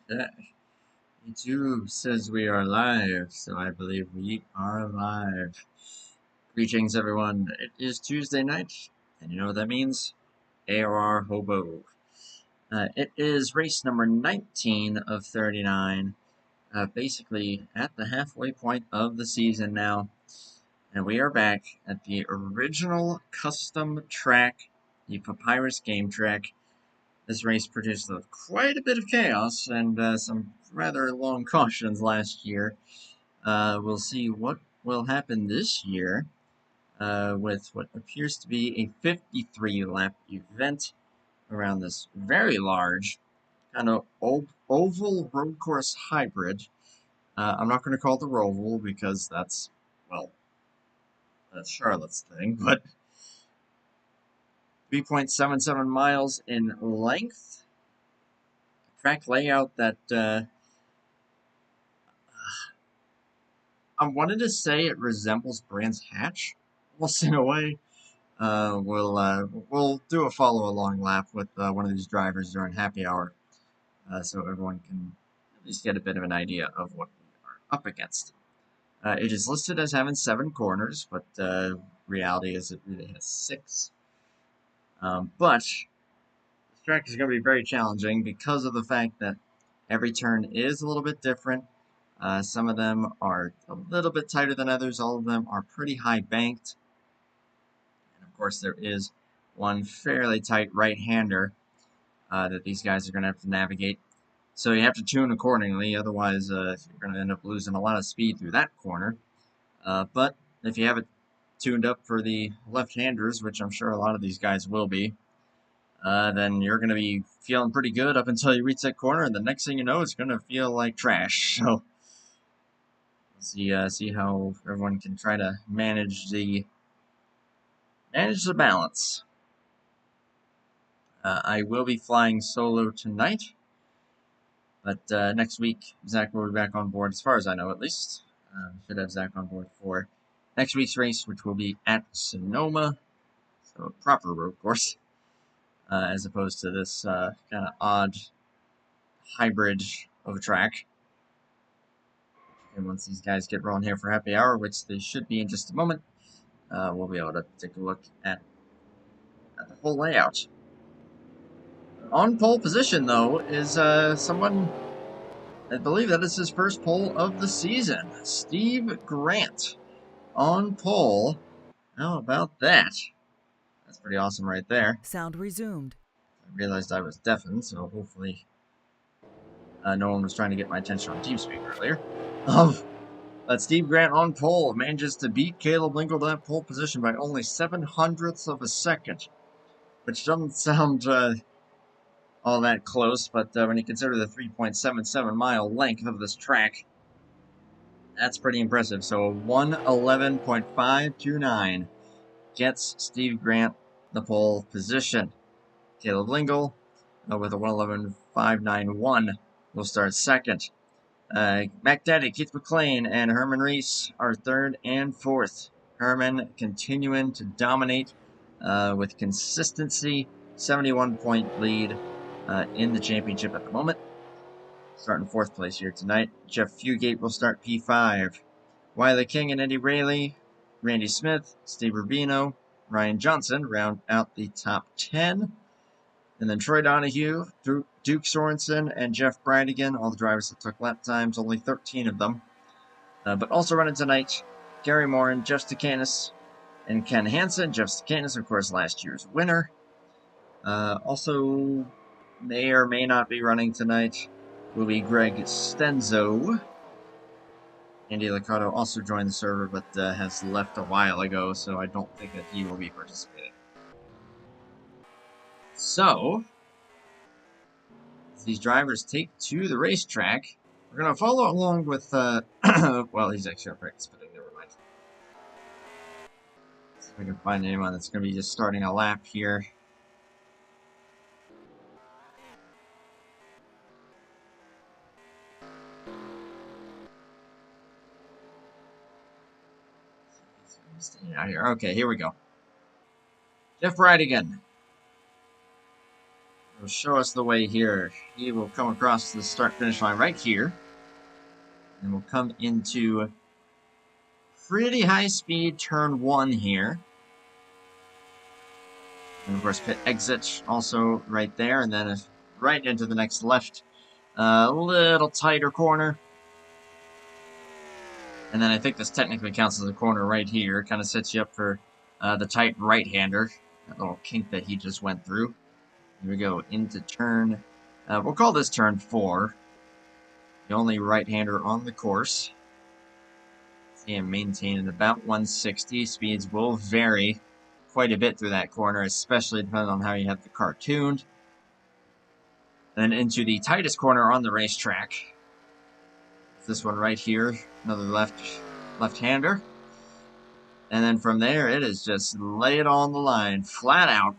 Yeah. YouTube says we are live, so I believe we are live. Greetings, everyone. It is Tuesday night, and you know what that means? AOR HOBO. It is race number 19 of 39, basically at the halfway point of the season now. And we are back at the original custom track, the Papyrus game track. This race produced quite a bit of chaos and some rather long cautions last year. We'll see what will happen this year with what appears to be a 53 lap event around this very large kind of oval road course hybrid. I'm not going to call it the Roval because that's, well, that's Charlotte's thing, but 3.77 miles in length. Track layout that I wanted to say it resembles Brands Hatch, almost in a way. We'll do a follow along lap with one of these drivers during happy hour, so everyone can at least get a bit of an idea of what we are up against. It is listed as having 7 corners, but reality is it really has 6. But this track is going to be very challenging because of the fact that every turn is a little bit different. Some of them are a little bit tighter than others. All of them are pretty high banked. And of course, there is one fairly tight right-hander that these guys are going to have to navigate. So you have to tune accordingly. Otherwise, you're going to end up losing a lot of speed through that corner. But if you have it tuned up for the left-handers, which I'm sure a lot of these guys will be, then you're going to be feeling pretty good up until you reach that corner, and the next thing you know, it's going to feel like trash. So see how everyone can try to manage the balance. I will be flying solo tonight, but next week Zach will be back on board, as far as I know, at least. Should have Zach on board for next week's race, which will be at Sonoma, so a proper road course, as opposed to this kind of odd hybrid of a track. And once these guys get rolling here for happy hour, which they should be in just a moment, we'll be able to take a look at the full layout. On pole position, though, is someone, I believe that is his first pole of the season. Steve Grant on pole. How about that? That's pretty awesome right there. Sound resumed. I realized I was deafened, so hopefully no one was trying to get my attention on TeamSpeak earlier. But Steve Grant on pole manages to beat Caleb Lingle to that pole position by only 0.07 of a second, which doesn't sound all that close, but when you consider the 3.77 mile length of this track, that's pretty impressive. So 1:11.529 gets Steve Grant the pole position. Caleb Lingle with a 1:11.591 will start second. Mac Daddy, Keith McLean, and Herman Reese are third and fourth. Herman continuing to dominate with consistency, 71-point lead in the championship at the moment. Starting fourth place here tonight. Jeff Fugate will start P5. Wiley King and Eddie Rayleigh, Randy Smith, Steve Rubino, Ryan Johnson round out the top 10. And then Troy Donahue, Duke Sorensen, and Jeff Bridigan, all the drivers that took lap times, only 13 of them. But also running tonight, Gary Morin, Jeff Stakanis, and Ken Hansen. Jeff Stakanis, of course, last year's winner. Also may or may not be running tonight will be Greg Stenzo. Andy Liccardo also joined the server, but has left a while ago, so I don't think that he will be participating. So, as these drivers take to the racetrack, we're going to follow along with, well, he's actually on practice, but never mind. See if I can find anyone that's going to be just starting a lap here. Out here. Okay, here we go. Jeff Bridigan. will show us the way here. He will come across the start-finish line right here. And we'll come into pretty high-speed turn 1 here. And of course, pit exit also right there. And then right into the next left. A little tighter corner. And then I think this technically counts as a corner right here. Kind of sets you up for the tight right-hander. That little kink that he just went through. Here we go, into turn, we'll call this turn 4. The only right-hander on the course. See him maintaining about 160. Speeds will vary quite a bit through that corner, especially depending on how you have the car tuned. Then into the tightest corner on the racetrack. This one right here, another left-hander. And then from there, it is just lay it on the line, flat out,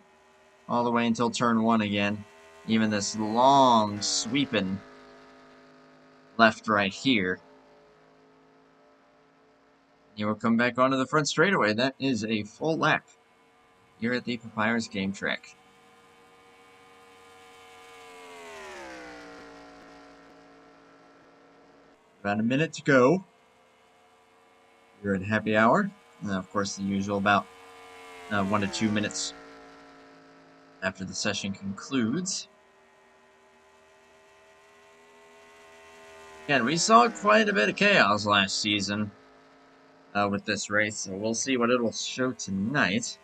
all the way until turn 1 again. Even this long, sweeping left right here. You will come back onto the front straightaway. That is a full lap here at the Papyrus game track. About a minute to go. You're at happy hour. And of course, the usual about 1 to 2 minutes after the session concludes. Again, we saw quite a bit of chaos last season with this race, so we'll see what it will show tonight.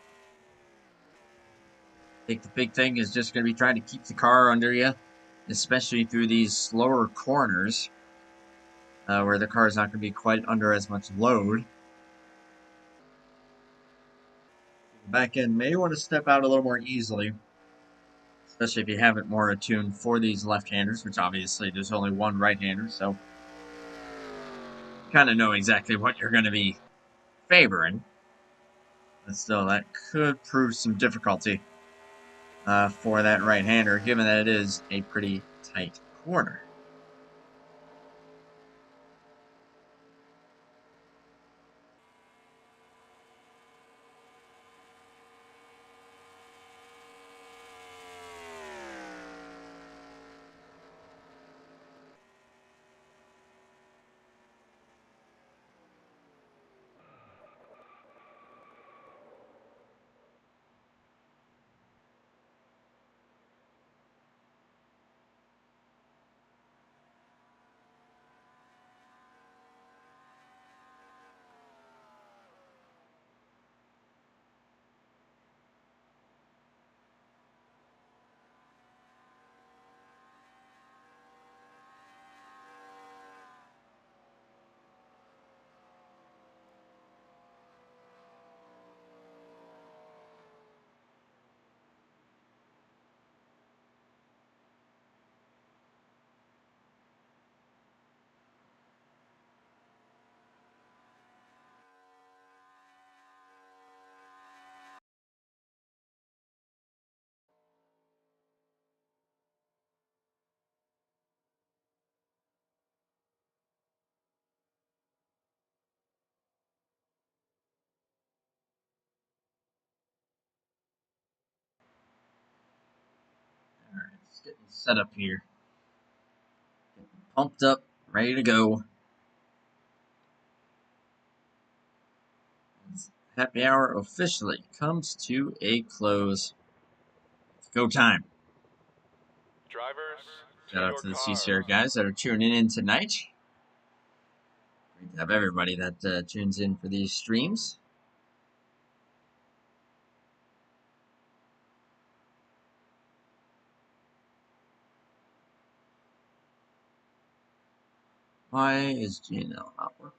I think the big thing is just going to be trying to keep the car under you, especially through these slower corners where the car is not going to be quite under as much load. The back end may want to step out a little more easily, especially if you have it more attuned for these left-handers, which obviously there's only one right-hander, so you kind of know exactly what you're going to be favoring. But still, that could prove some difficulty for that right-hander, given that it is a pretty tight corner. Alright, let's get set up here. Getting pumped up, ready to go. Happy hour officially comes to a close. It's go time. Drivers, shout out to the CCR guys that are tuning in tonight. Great to have everybody that tunes in for these streams. Why is Gmail not working?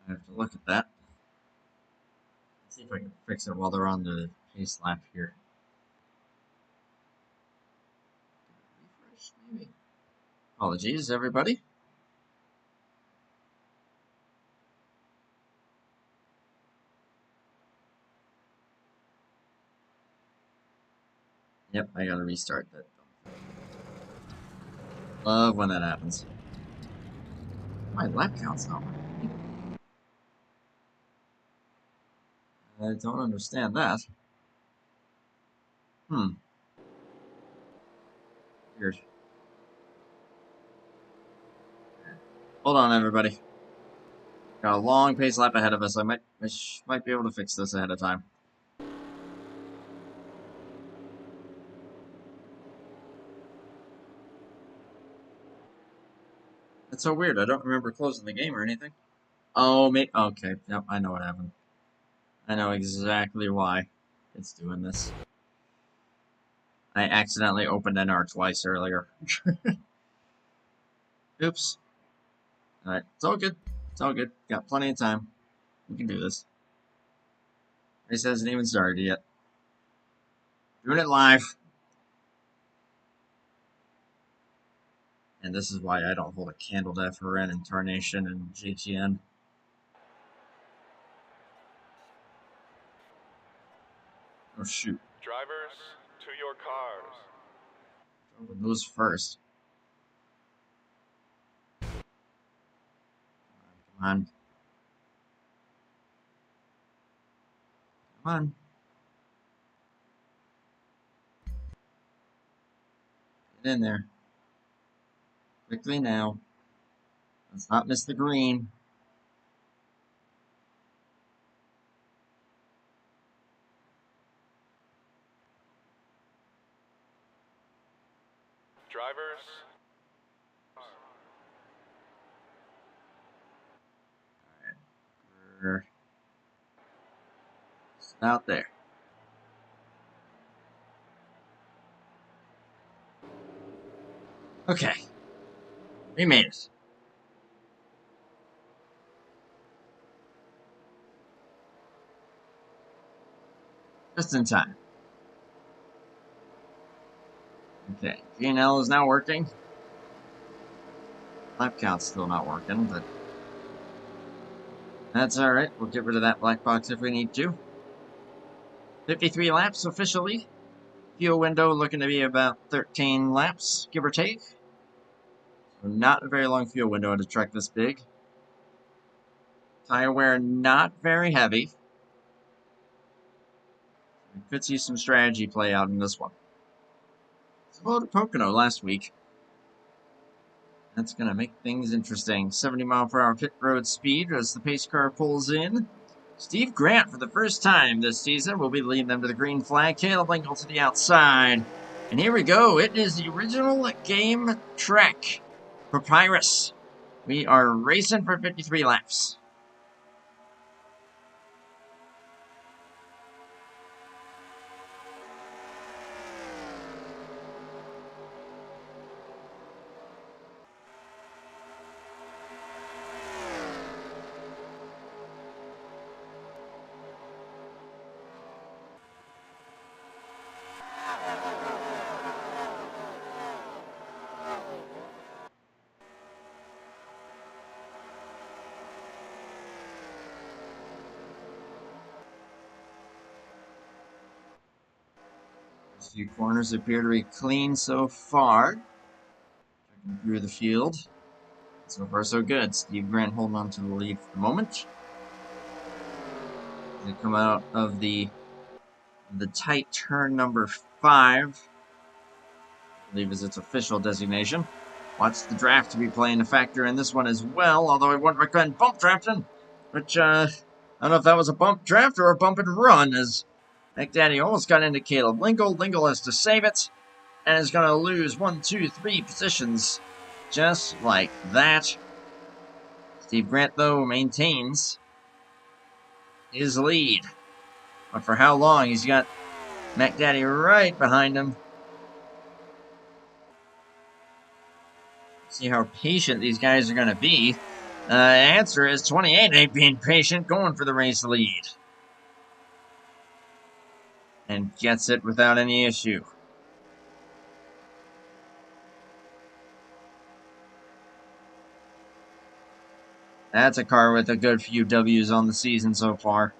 I have to look at that. Let's see if I can fix it while they're on the pace lap here. Refresh, maybe. Apologies, everybody. Yep, I gotta restart that. Love when that happens. My lap count's not working. I don't understand that. Weird. Hold on, everybody. Got a long pace lap ahead of us. I might be able to fix this ahead of time. It's so weird. I don't remember closing the game or anything. Oh, okay. Yep, I know what happened. I know exactly why it's doing this. I accidentally opened NR twice earlier. Oops. Alright, it's all good. It's all good. Got plenty of time. We can do this. Race hasn't even started yet. Doing it live. And this is why I don't hold a candle to FRN and Tarnation and GTN. Oh, shoot. Drivers, to your cars. Open those first. Come on. Come on. Get in there. Quickly now. Let's not miss the green. Drivers. Alright. Out there. Okay. We made it. Just in time. Okay. GNL is now working. Lap count's still not working, but that's alright. We'll get rid of that black box if we need to. 53 laps officially. Fuel window looking to be about 13 laps, give or take. So not a very long fuel window at a track this big. Tire wear not very heavy. We could see some strategy play out in this one. Similar to Pocono last week. That's going to make things interesting. 70 mile per hour pit road speed as the pace car pulls in. Steve Grant, for the first time this season, will be leading them to the green flag. Caleb Lingle to the outside. And here we go. It is the original game track. Papyrus. We are racing for 53 laps. A few corners appear to be clean so far. Checking through the field. So far, so good. Steve Grant holding on to the lead for the moment. They come out of the tight turn number 5. I believe is its official designation. Watch the draft to be playing a factor in this one as well, although I wouldn't recommend bump drafting, which, I don't know if that was a bump draft or a bump and run, as McDaddy almost got into Caleb Lingle. Lingle has to save it, and is going to lose 1, 2, 3 positions, just like that. Steve Grant, though, maintains his lead. But for how long? He's got McDaddy right behind him. See how patient these guys are going to be. The answer is 28 ain't being patient, going for the race lead. And gets it without any issue. That's a car with a good few W's on the season so far.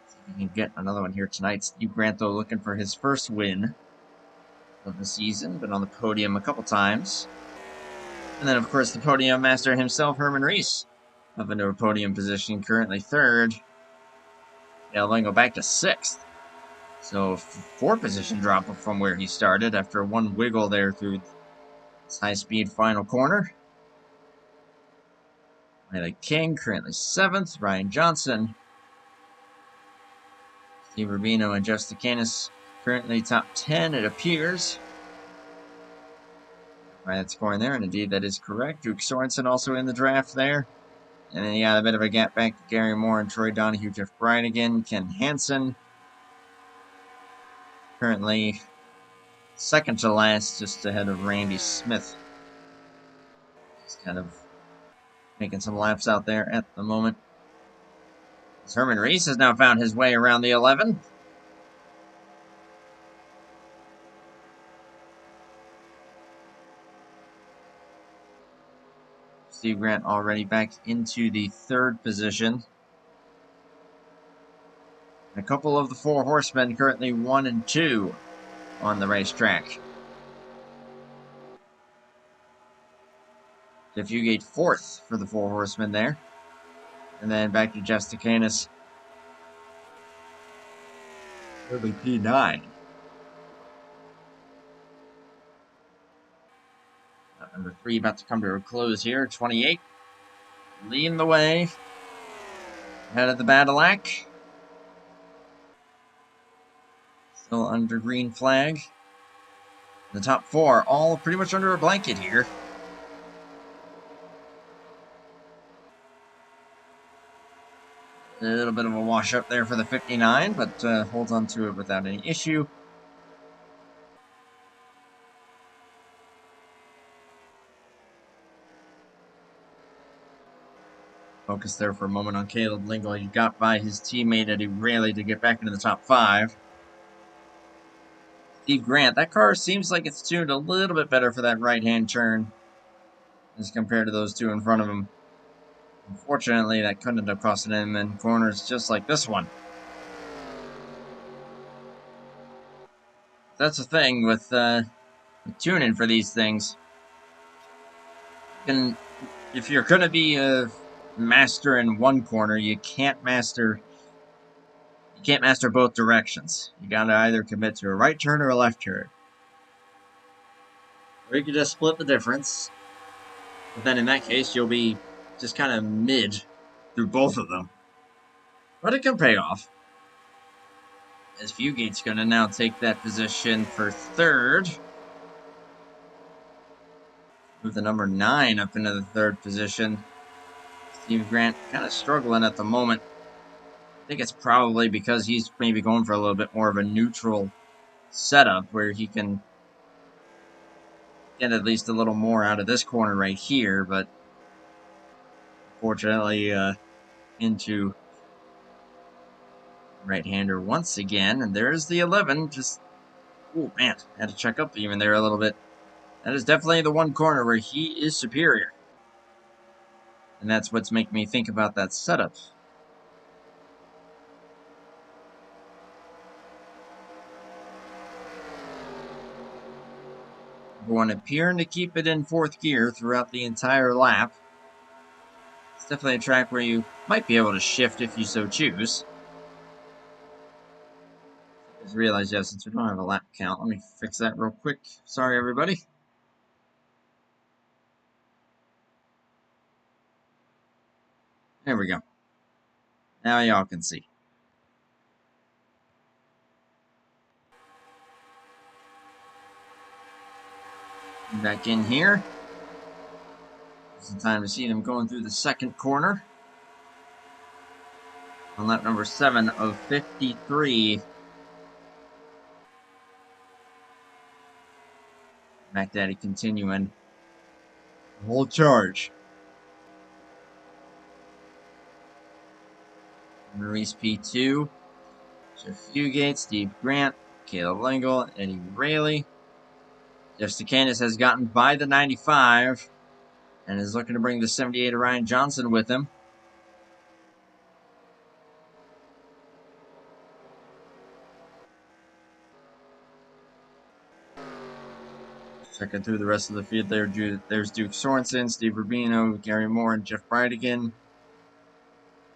See if we can get another one here tonight. Steve Grant, though, looking for his first win of the season. Been on the podium a couple times. And then, of course, the podium master himself, Herman Reese, up into a podium position, currently third. Letting go back to sixth. So, 4-position drop from where he started after one wiggle there through this high-speed final corner. Riley King, currently 7th. Ryan Johnson. Steve Rubino and Jeff Stacanis, currently top 10, it appears. Right, scoring there, and indeed that is correct. Duke Sorensen also in the draft there. And then you got a bit of a gap back to Gary Moore and Troy Donahue, Jeff Bryan again, Ken Hansen. Currently second to last, just ahead of Randy Smith. Just kind of making some laps out there at the moment. Herman Reese has now found his way around the 11. Steve Grant already back into the 3rd position. A couple of the 4 horsemen currently 1 and 2 on the racetrack. Jeff Fugate 4th for the 4 horsemen there. And then back to Jeff Stacanis. Early P9. Number 3 about to come to a close here. 28. Leading the way. Ahead of the Badillac. Still under green flag. The top 4 all pretty much under a blanket here. A little bit of a wash up there for the 59, but holds on to it without any issue. Focus there for a moment on Caleb Lingle. He got by his teammate Eddie Rayleigh to get back into the top 5. Steve Grant, that car seems like it's tuned a little bit better for that right-hand turn as compared to those 2 in front of him. Unfortunately, that couldn't end up costing him in corners just like this one. That's the thing with tuning for these things. And if you're going to be a master in one corner, you can't master both directions. You got to either commit to a right turn or a left turn. Or you can just split the difference. But then in that case, you'll be just kind of mid through both of them. But it can pay off. As Fugate's going to now take that position for 3rd. Move the number 9 up into the 3rd position. Steve Grant kind of struggling at the moment. I think it's probably because he's maybe going for a little bit more of a neutral setup where he can get at least a little more out of this corner right here, but unfortunately into right-hander once again, and there's the 11. Just, oh man, had to check up even there a little bit. That is definitely the one corner where he is superior, and that's what's making me think about that setup. Everyone appearing to keep it in 4th gear throughout the entire lap. It's definitely a track where you might be able to shift if you so choose. I just realized, yeah, since we don't have a lap count, let me fix that real quick. Sorry, everybody. There we go. Now y'all can see. Back in here. It's the time to see them going through the 2nd corner. On lap number 7 of 53. Mac Daddy continuing the whole charge. Maurice P2. Jeff Fugate, Steve Grant, Caleb Lingle, Eddie Rayleigh. Jeff Stacanis has gotten by the 95 and is looking to bring the 78 of Ryan Johnson with him. Checking through the rest of the field there, there's Duke Sorensen, Steve Rubino, Gary Moore, and Jeff Bridigan.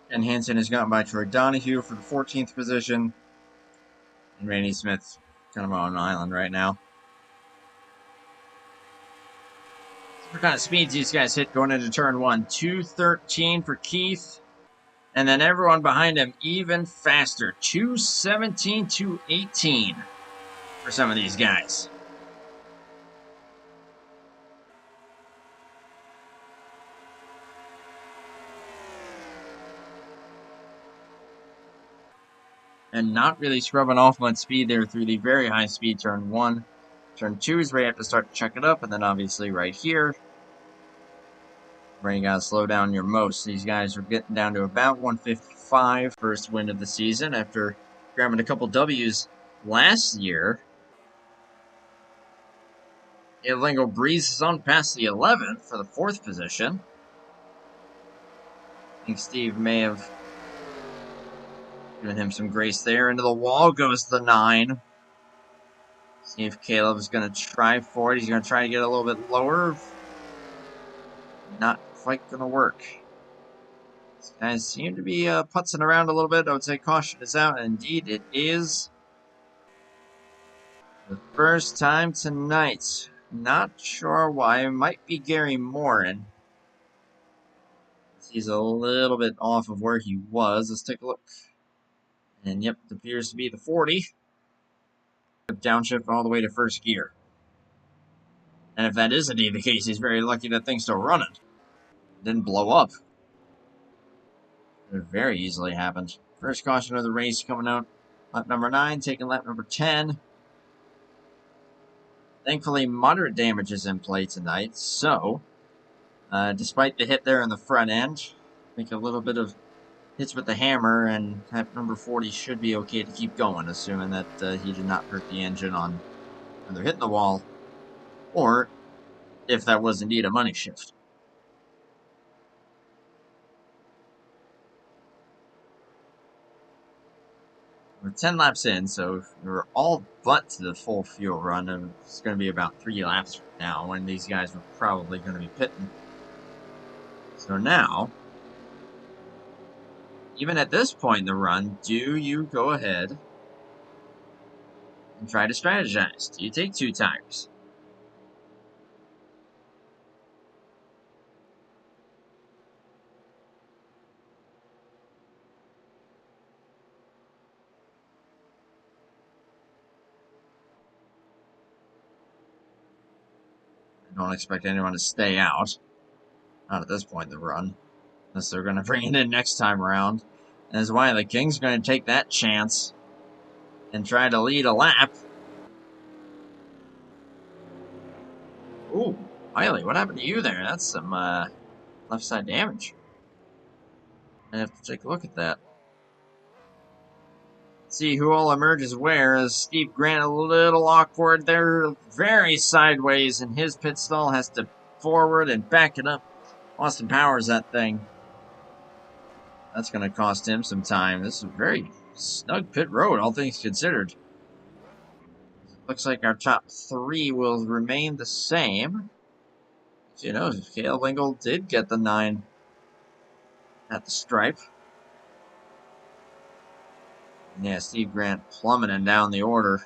Ken Hansen is gotten by Troy Donahue for the 14th position. And Randy Smith kind of on an island right now. What kind of speeds these guys hit going into turn 1? 213 for Keith. And then everyone behind him even faster. 217, 218 for some of these guys. And not really scrubbing off much speed there through the very high speed turn 1. Turn 2 is where you have to start to check it up. And then obviously right here, where you gotta slow down your most. These guys are getting down to about 155. First win of the season after grabbing a couple W's last year. Lingo breezes on past the 11th for the 4th position. I think Steve may have given him some grace there. Into the wall goes the 9. See if Caleb's going to try for it. He's going to try to get a little bit lower. Not quite going to work. These guys seem to be putzing around a little bit. I would say caution is out. And indeed, it is. The first time tonight. Not sure why. It might be Gary Morin. He's a little bit off of where he was. Let's take a look. And yep, it appears to be the 40. Downshift all the way to first gear. And if that is indeed the case, he's very lucky that thing's still running. Didn't blow up. It very easily happened. First caution of the race coming out. Lap number 9, taking lap number 10. Thankfully, moderate damage is in play tonight. So, despite the hit there in the front end, I think a little bit of hits with the hammer, and lap number 40 should be okay to keep going, assuming that he did not hurt the engine on either hitting the wall, or if that was indeed a money shift. We're 10 laps in, so we're all but to the full fuel run, and it's going to be about 3 laps from now when these guys are probably going to be pitting. So now, even at this point in the run, do you go ahead and try to strategize? Do you take 2 tires? I don't expect anyone to stay out. Not at this point in the run. Unless they're going to bring it in next time around. And that's why the King's going to take that chance and try to lead a lap. Ooh, Miley, what happened to you there? That's some left side damage. I have to take a look at that. See who all emerges where. As Steve Grant a little awkward there, very sideways, and his pit stall has to forward and back it up. Austin Powers that thing. That's going to cost him some time. This is a very snug pit road, all things considered. Looks like our top 3 will remain the same. You know, Caleb Lingle did get the 9 at the stripe. And yeah, Steve Grant plummeting down the order.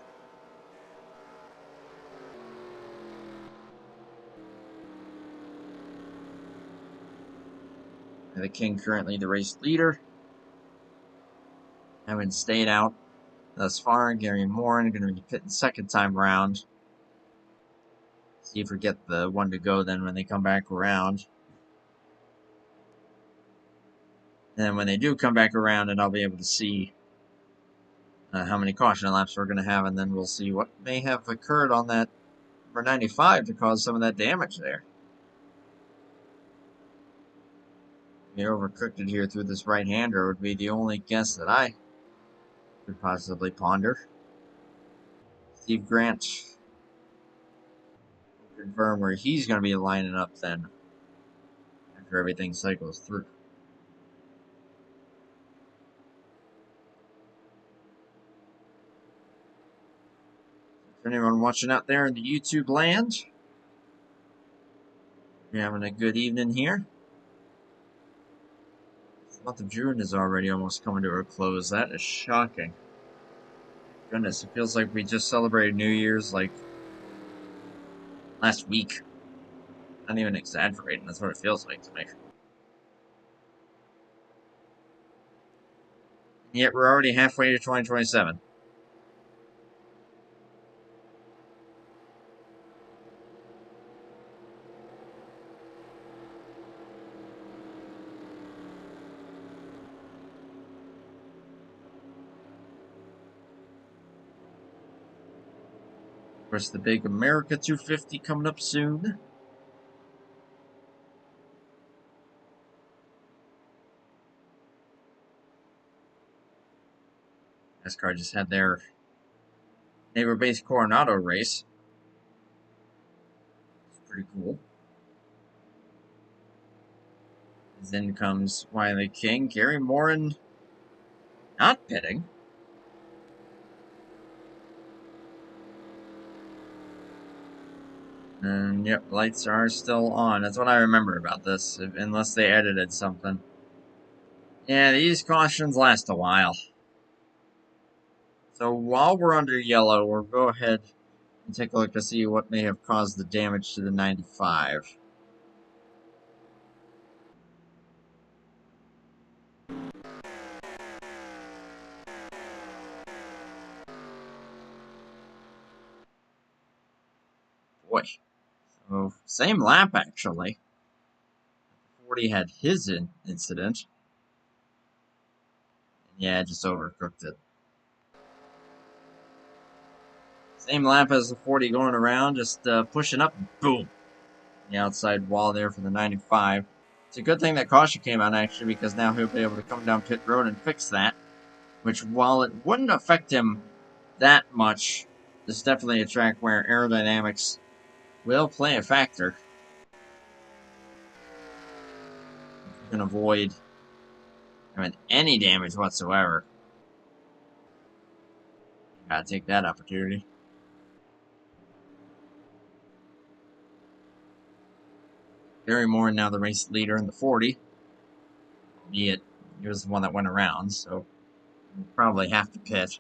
And the King currently the race leader. Having stayed out thus far. Gary Morin going to be pitting second time around. See if we get the one to go then when they come back around. And then when they do come back around, and I'll be able to see how many caution laps we're going to have, and then we'll see what may have occurred on that number 95 to cause some of that damage there. Get overcooked it here through this right-hander would be the only guess that I could possibly ponder. Steve Grant will confirm where he's going to be lining up then after everything cycles through. For anyone watching out there in the YouTube land, You're having a good evening here. The month of June is already almost coming to a close. That is shocking. Goodness, it feels like we just celebrated New Year's like last week. Not even exaggerating, that's what it feels like to me. And yet we're already halfway to 2027. Of course, the big America 250 coming up soon. NASCAR just had their neighbor-based Coronado race. It's pretty cool. Then comes Wiley King, Gary Morin not pitting. And yep, lights are still on. That's what I remember about this, unless they edited something. Yeah, these cautions last a while. So while we're under yellow, we'll go ahead and take a look to see what may have caused the damage to the 95. Boy. So, same lap, actually. 40 had his incident. Yeah, just overcooked it. Same lap as the 40 going around, just pushing up, boom. The outside wall there for the 95. It's a good thing that caution came out, actually, because now he'll be able to come down pit road and fix that. Which, while it wouldn't affect him that much, this is definitely a track where aerodynamics will play a factor. You can avoid any damage whatsoever. Gotta take that opportunity. Gary Moore now the race leader in the 40. Yet he was the one that went around, so we'll probably have to pit.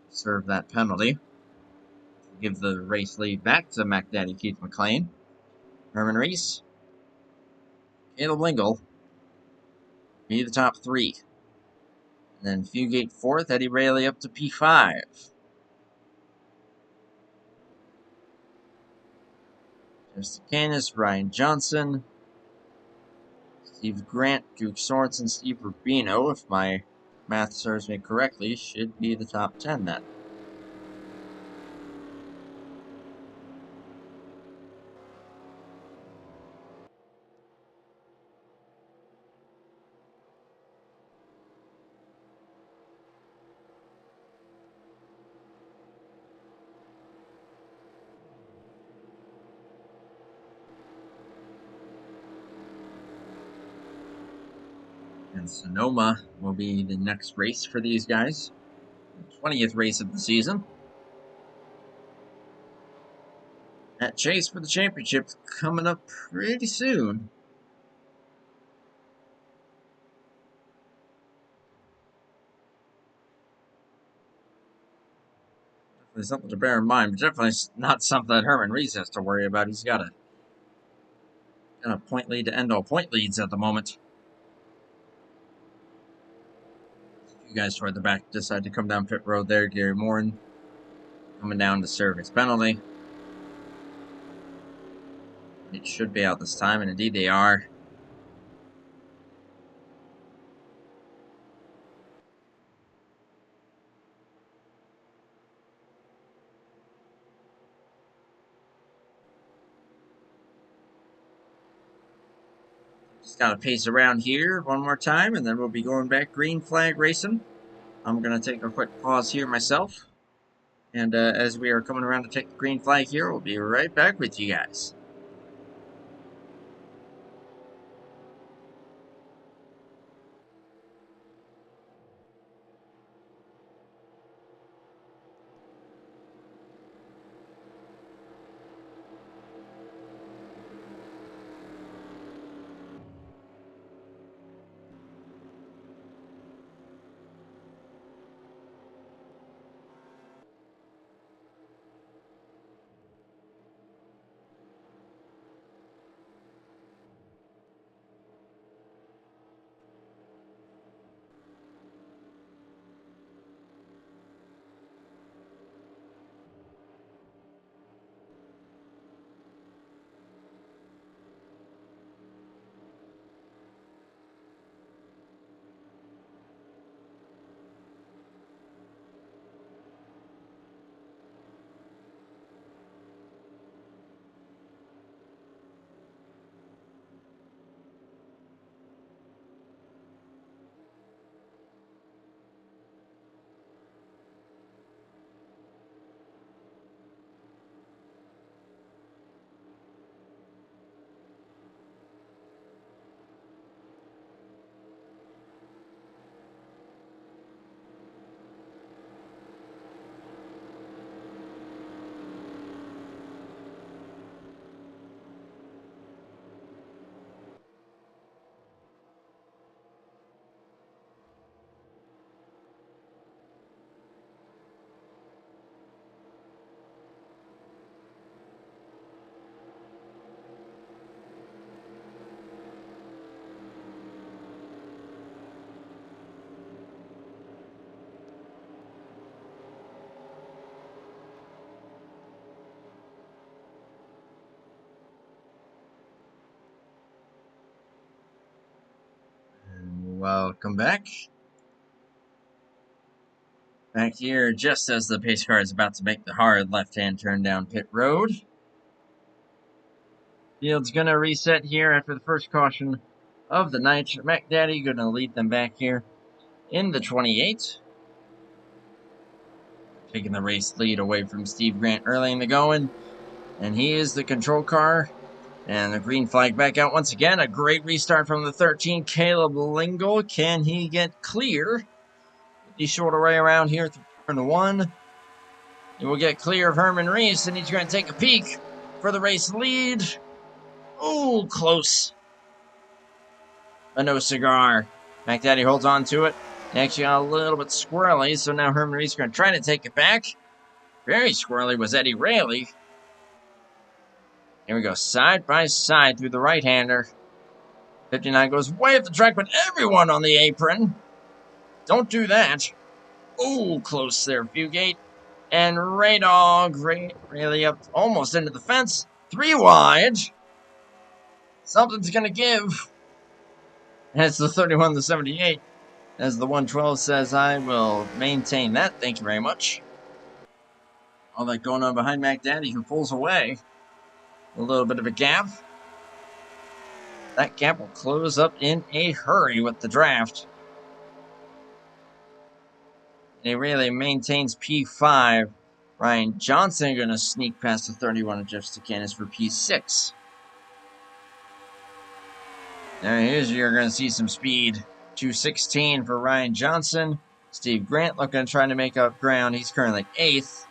Serve that penalty. Give the race lead back to Mac Daddy Keith McLean. Herman Reese. Caleb Lingle. Be the top 3. And then Fugate 4th, Eddie Rayleigh up to P5. Justin Canis, Ryan Johnson, Steve Grant, Duke Sorensen, Steve Rubino, if my math serves me correctly, should be the top 10 then. And Sonoma will be the next race for these guys. The 20th race of the season. That chase for the championship coming up pretty soon. Definitely something to bear in mind, but definitely not something that Herman Reese has to worry about. He's got a point lead to end all point leads at the moment. You guys toward the back decide to come down pit road there. Gary Morin coming down to serve his penalty. It should be out this time, and indeed they are. Just gotta pace around here one more time, and then we'll be going back green flag racing. I'm gonna take a quick pause here myself. And as we are coming around to take the green flag here, we'll be right back with you guys. Welcome back. Back here, just as the pace car is about to make the hard left-hand turn down pit road. Field's gonna reset here after the first caution of the night. McDaddy gonna lead them back here in the 28. Taking the race lead away from Steve Grant early in the going. And he is the control car. And the green flag back out once again. A great restart from the 13. Caleb Lingle. Can he get clear? He's short away around here through turn 1. He will get clear of Herman Reese, and he's going to take a peek for the race lead. Oh, close. A no cigar. McDaddy holds on to it. Actually got a little bit squirrely, so now Herman Reese is going to try to take it back. Very squirrely was Eddie Rayleigh. Here we go, side by side through the right-hander. 59 goes way up the track, but everyone on the apron. Don't do that. Oh, close there, Fugate. And Raydog, Rayleigh up almost into the fence. 3 wide. Something's going to give. And it's the 31 to 78. As the 112 says, I will maintain that. Thank you very much. All that going on behind McDaddy, who pulls away. A little bit of a gap. That gap will close up in a hurry with the draft. And he really maintains P5. Ryan Johnson going to sneak past the 31 of Jeff Stakanis for P6. Now here's you're going to see some speed. 216 for Ryan Johnson. Steve Grant looking to try to make up ground. He's currently 8th.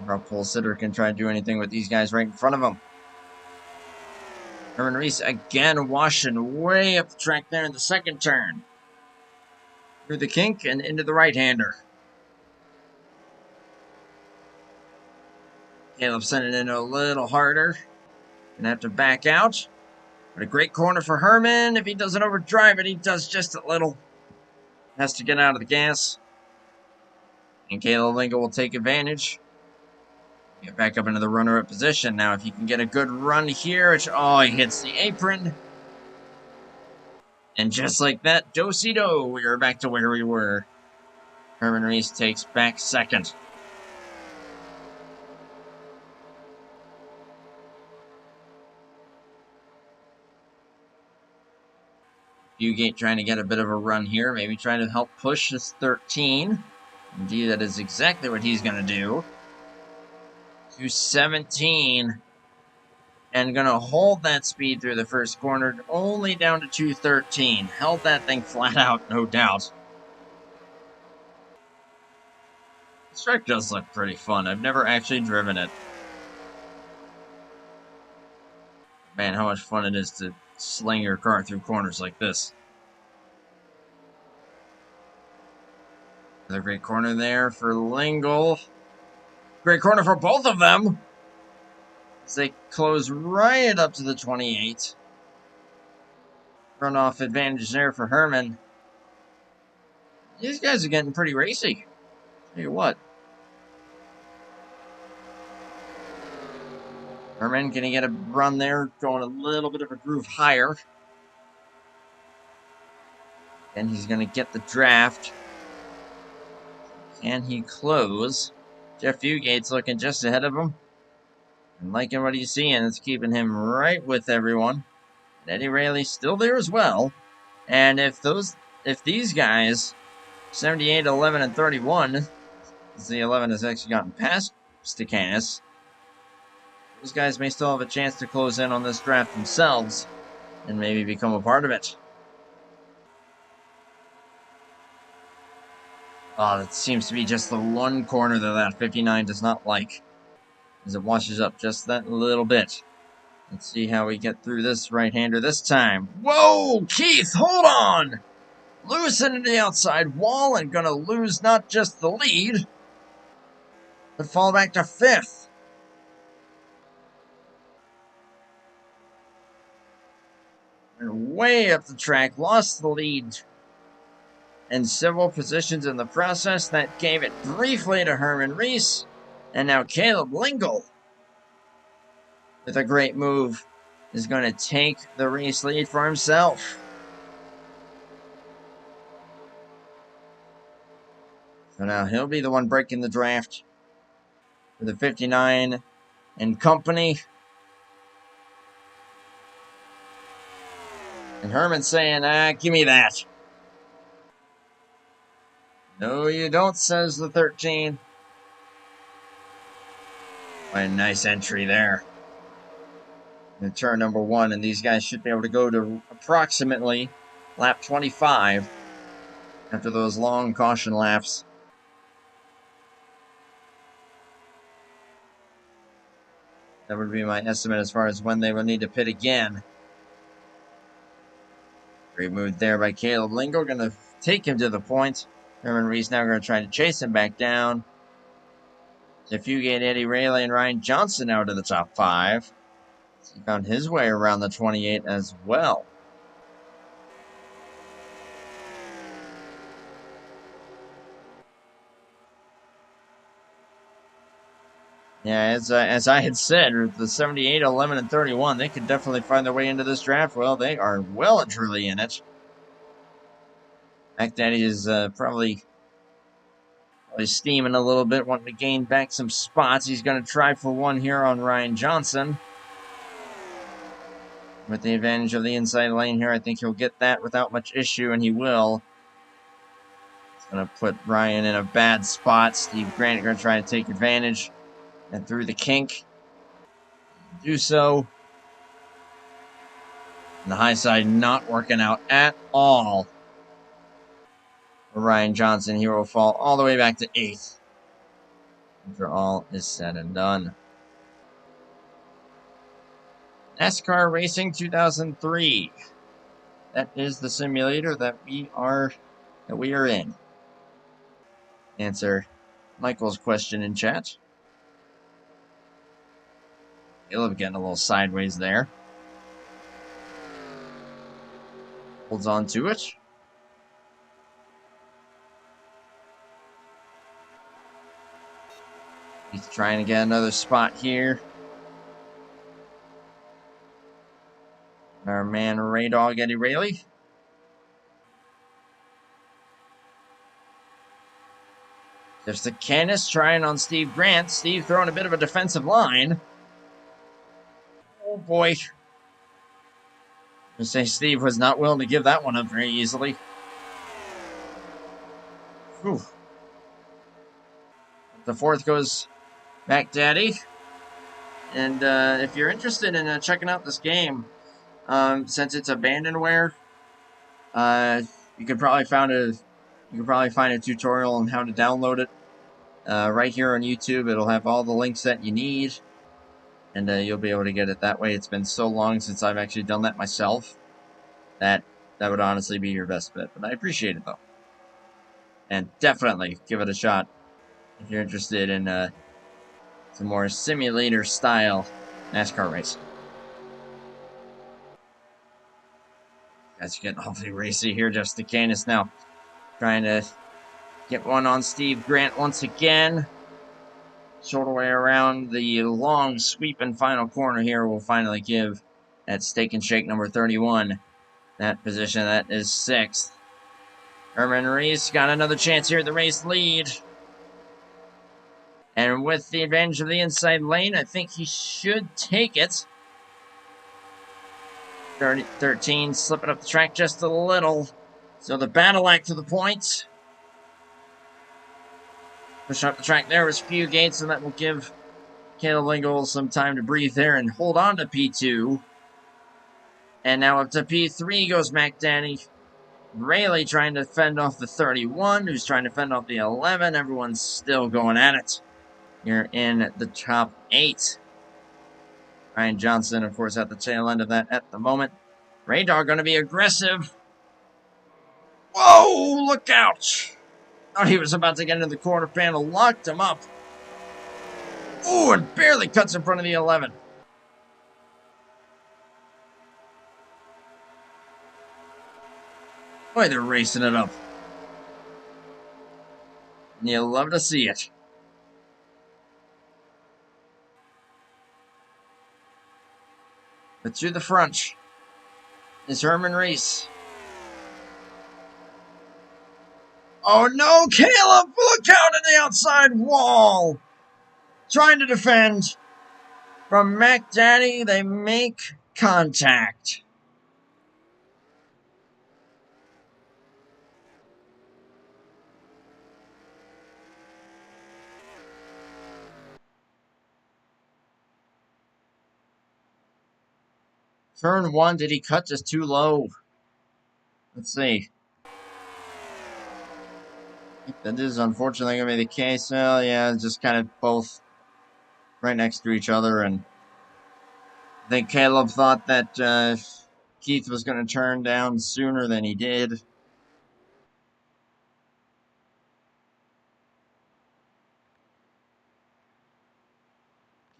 Rob Paul Sitter can try to do anything with these guys right in front of him. Herman Reese again washing way up the track there in the second turn. Through the kink and into the right-hander. Caleb sending it in a little harder. Gonna have to back out. But a great corner for Herman. If he doesn't overdrive it, he does just a little. Has to get out of the gas. And Caleb Lingle will take advantage. Get back up into the runner-up position. Now, if he can get a good run here, he hits the apron. And just like that, do-si-do, we are back to where we were. Herman Reese takes back second. Fugate trying to get a bit of a run here. Maybe trying to help push this 13. Indeed, that is exactly what he's going to do. 217. And going to hold that speed through the first corner, only down to 213. Held that thing flat out, no doubt. This track does look pretty fun. I've never actually driven it. Man, how much fun it is to sling your car through corners like this. Another great corner there for Lingle. Great corner for both of them. As they close right up to the 28. Runoff advantage there for Herman. These guys are getting pretty racy. Tell you what. Herman gonna get a run there, going a little bit of a groove higher. And he's gonna get the draft. Can he close? Jeff Fugate's looking just ahead of him. And liking what he's seeing, it's keeping him right with everyone. And Eddie Rayleigh's still there as well. And if these guys, 78, 11, and 31, the 11 has actually gotten past Stakanis, those guys may still have a chance to close in on this draft themselves and maybe become a part of it. Oh, that seems to be just the one corner that 59 does not like. As it washes up just that little bit. Let's see how we get through this right-hander this time. Whoa! Keith, hold on! Loosen into the outside wall and gonna lose not just the lead, but fall back to 5th. And way up the track, lost the lead and several positions in the process. That gave it briefly to Herman Reese. And now Caleb Lingle with a great move is going to take the race lead for himself. So now he'll be the one breaking the draft for the 59 and company. And Herman's saying, give me that. No, you don't, says the 13. What a nice entry there. In turn number 1, and these guys should be able to go to approximately lap 25 after those long caution laps. That would be my estimate as far as when they will need to pit again. Great move there by Caleb Lingo. Going to take him to the point. Herman Reese now going to try to chase him back down. Fugate Eddie Rayleigh and Ryan Johnson out of the top 5. He found his way around the 28 as well. Yeah, as I had said, with the 78, 11, and 31, they could definitely find their way into this draft. Well, they are well and truly in it. Mac Daddy is probably steaming a little bit, wanting to gain back some spots. He's going to try for one here on Ryan Johnson. With the advantage of the inside lane here, I think he'll get that without much issue, and he will. It's going to put Ryan in a bad spot. Steve Grant going to try to take advantage. And through the kink. Do so. And the high side not working out at all. For Ryan Johnson, he will fall all the way back to 8th. After all is said and done. NASCAR Racing 2003. That is the simulator that we are in. Answer Michael's question in chat. Caleb getting a little sideways there. Holds on to it. He's trying to get another spot here. Our man Ray Dog Eddie Rayleigh. There's the Canis trying on Steve Grant. Steve throwing a bit of a defensive line. Oh boy. I say Steve was not willing to give that one up very easily. Whew. The 4th goes Mac Daddy. And if you're interested in checking out this game, since it's abandonware, you could probably find a tutorial on how to download it right here on YouTube. It'll have all the links that you need, and you'll be able to get it that way. It's been so long since I've actually done that myself that would honestly be your best bet. But I appreciate it though, and definitely give it a shot if you're interested in some more simulator style NASCAR racing. Guys are getting awfully racy here. Just the Canis now trying to get one on Steve Grant once again. Shorter way around the long sweep and final corner here will finally give that Steak and Shake number 31 that position. That is 6th. Herman Reese got another chance here at the race lead. And with the advantage of the inside lane, I think he should take it. 13 slipping up the track just a little. So the battle act to the point. Push up the track there was Fugate, so that will give Caleb Lingle some time to breathe there and hold on to P2. And now up to P3 goes Mac Daddy. Rayleigh trying to fend off the 31, who's trying to fend off the 11. Everyone's still going at it. You're in the top 8. Ryan Johnson, of course, at the tail end of that at the moment. Radar going to be aggressive. Whoa, look out. Thought he was about to get into the quarter panel. Locked him up. Ooh, and barely cuts in front of the 11. Boy, they're racing it up. And you love to see it. But to the front is Herman Reese. Oh no, Caleb! Look out at the outside wall! Trying to defend. From Mac Daddy, they make contact. Turn 1, did he cut just too low? Let's see. That is unfortunately going to be the case. Well, yeah, just kind of both right next to each other. And I think Caleb thought that Keith was going to turn down sooner than he did.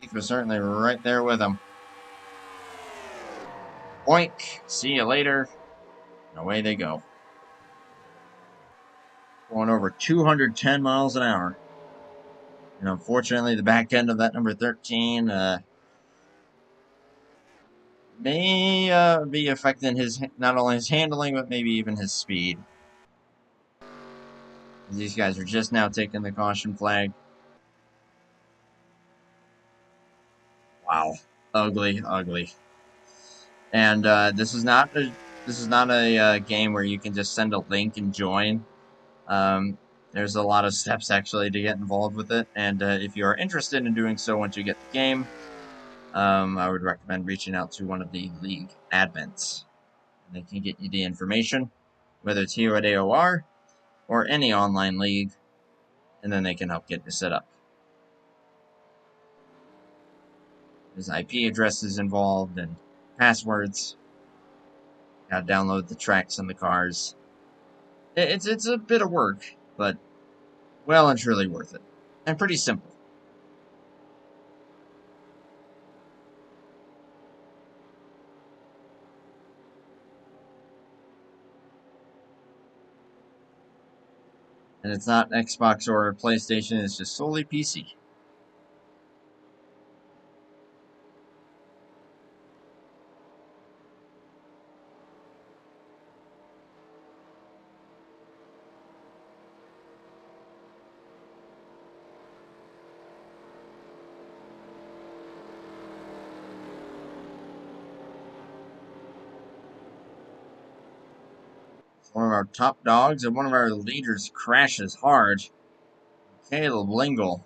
Keith was certainly right there with him. Boink. See you later. And away they go. Going over 210 miles an hour. And unfortunately, the back end of that number 13 may be affecting his not only his handling, but maybe even his speed. These guys are just now taking the caution flag. Wow, ugly, ugly. And this is not a game where you can just send a link and join. There's a lot of steps actually to get involved with it, and if you are interested in doing so once you get the game, I would recommend reaching out to one of the league admins. And they can get you the information, whether it's here at AOR or any online league, and then they can help get you set up. There's IP addresses involved and passwords. Gotta download the tracks and the cars. It's a bit of work, but well and truly worth it. And pretty simple. And it's not Xbox or PlayStation, it's just solely PC. One of our top dogs and one of our leaders crashes hard. Caleb Lingle.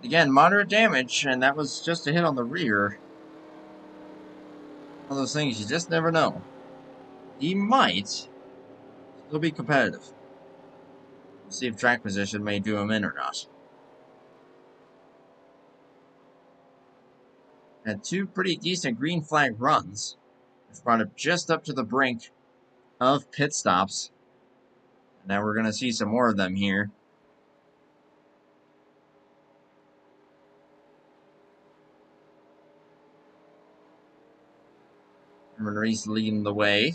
Again, moderate damage, and that was just a hit on the rear. One of those things you just never know. He might still be competitive. We'll see if track position may do him in or not. Had two pretty decent green flag runs, which brought him just up to the brink of pit stops. Now we're going to see some more of them here. Herman Reese leading the way.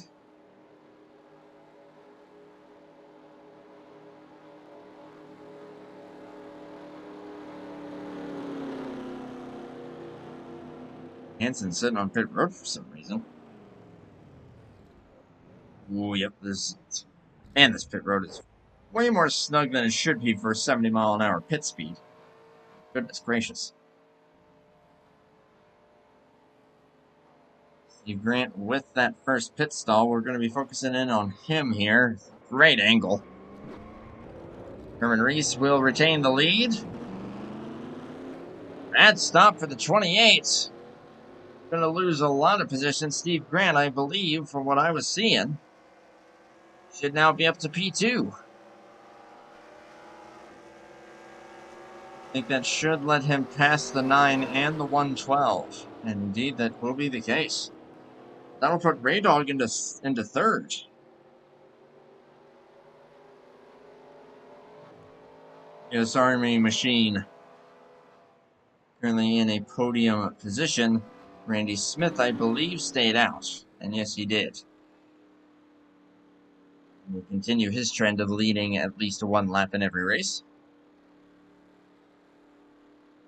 Hansen sitting on pit road for some reason. Oh, yep, this pit road is way more snug than it should be for 70 mile an hour pit speed. Goodness gracious. Steve Grant with that first pit stall. We're going to be focusing in on him here. Great angle. Herman Reese will retain the lead. Bad stop for the 28. Going to lose a lot of position. Steve Grant, I believe, from what I was seeing, should now be up to P2. I think that should let him pass the 9 and the 112. And indeed, that will be the case. That'll put Ray Dog into third. Yes, Army Machine. Currently in a podium position. Randy Smith, I believe, stayed out. And yes, he did. Will continue his trend of leading at least one lap in every race.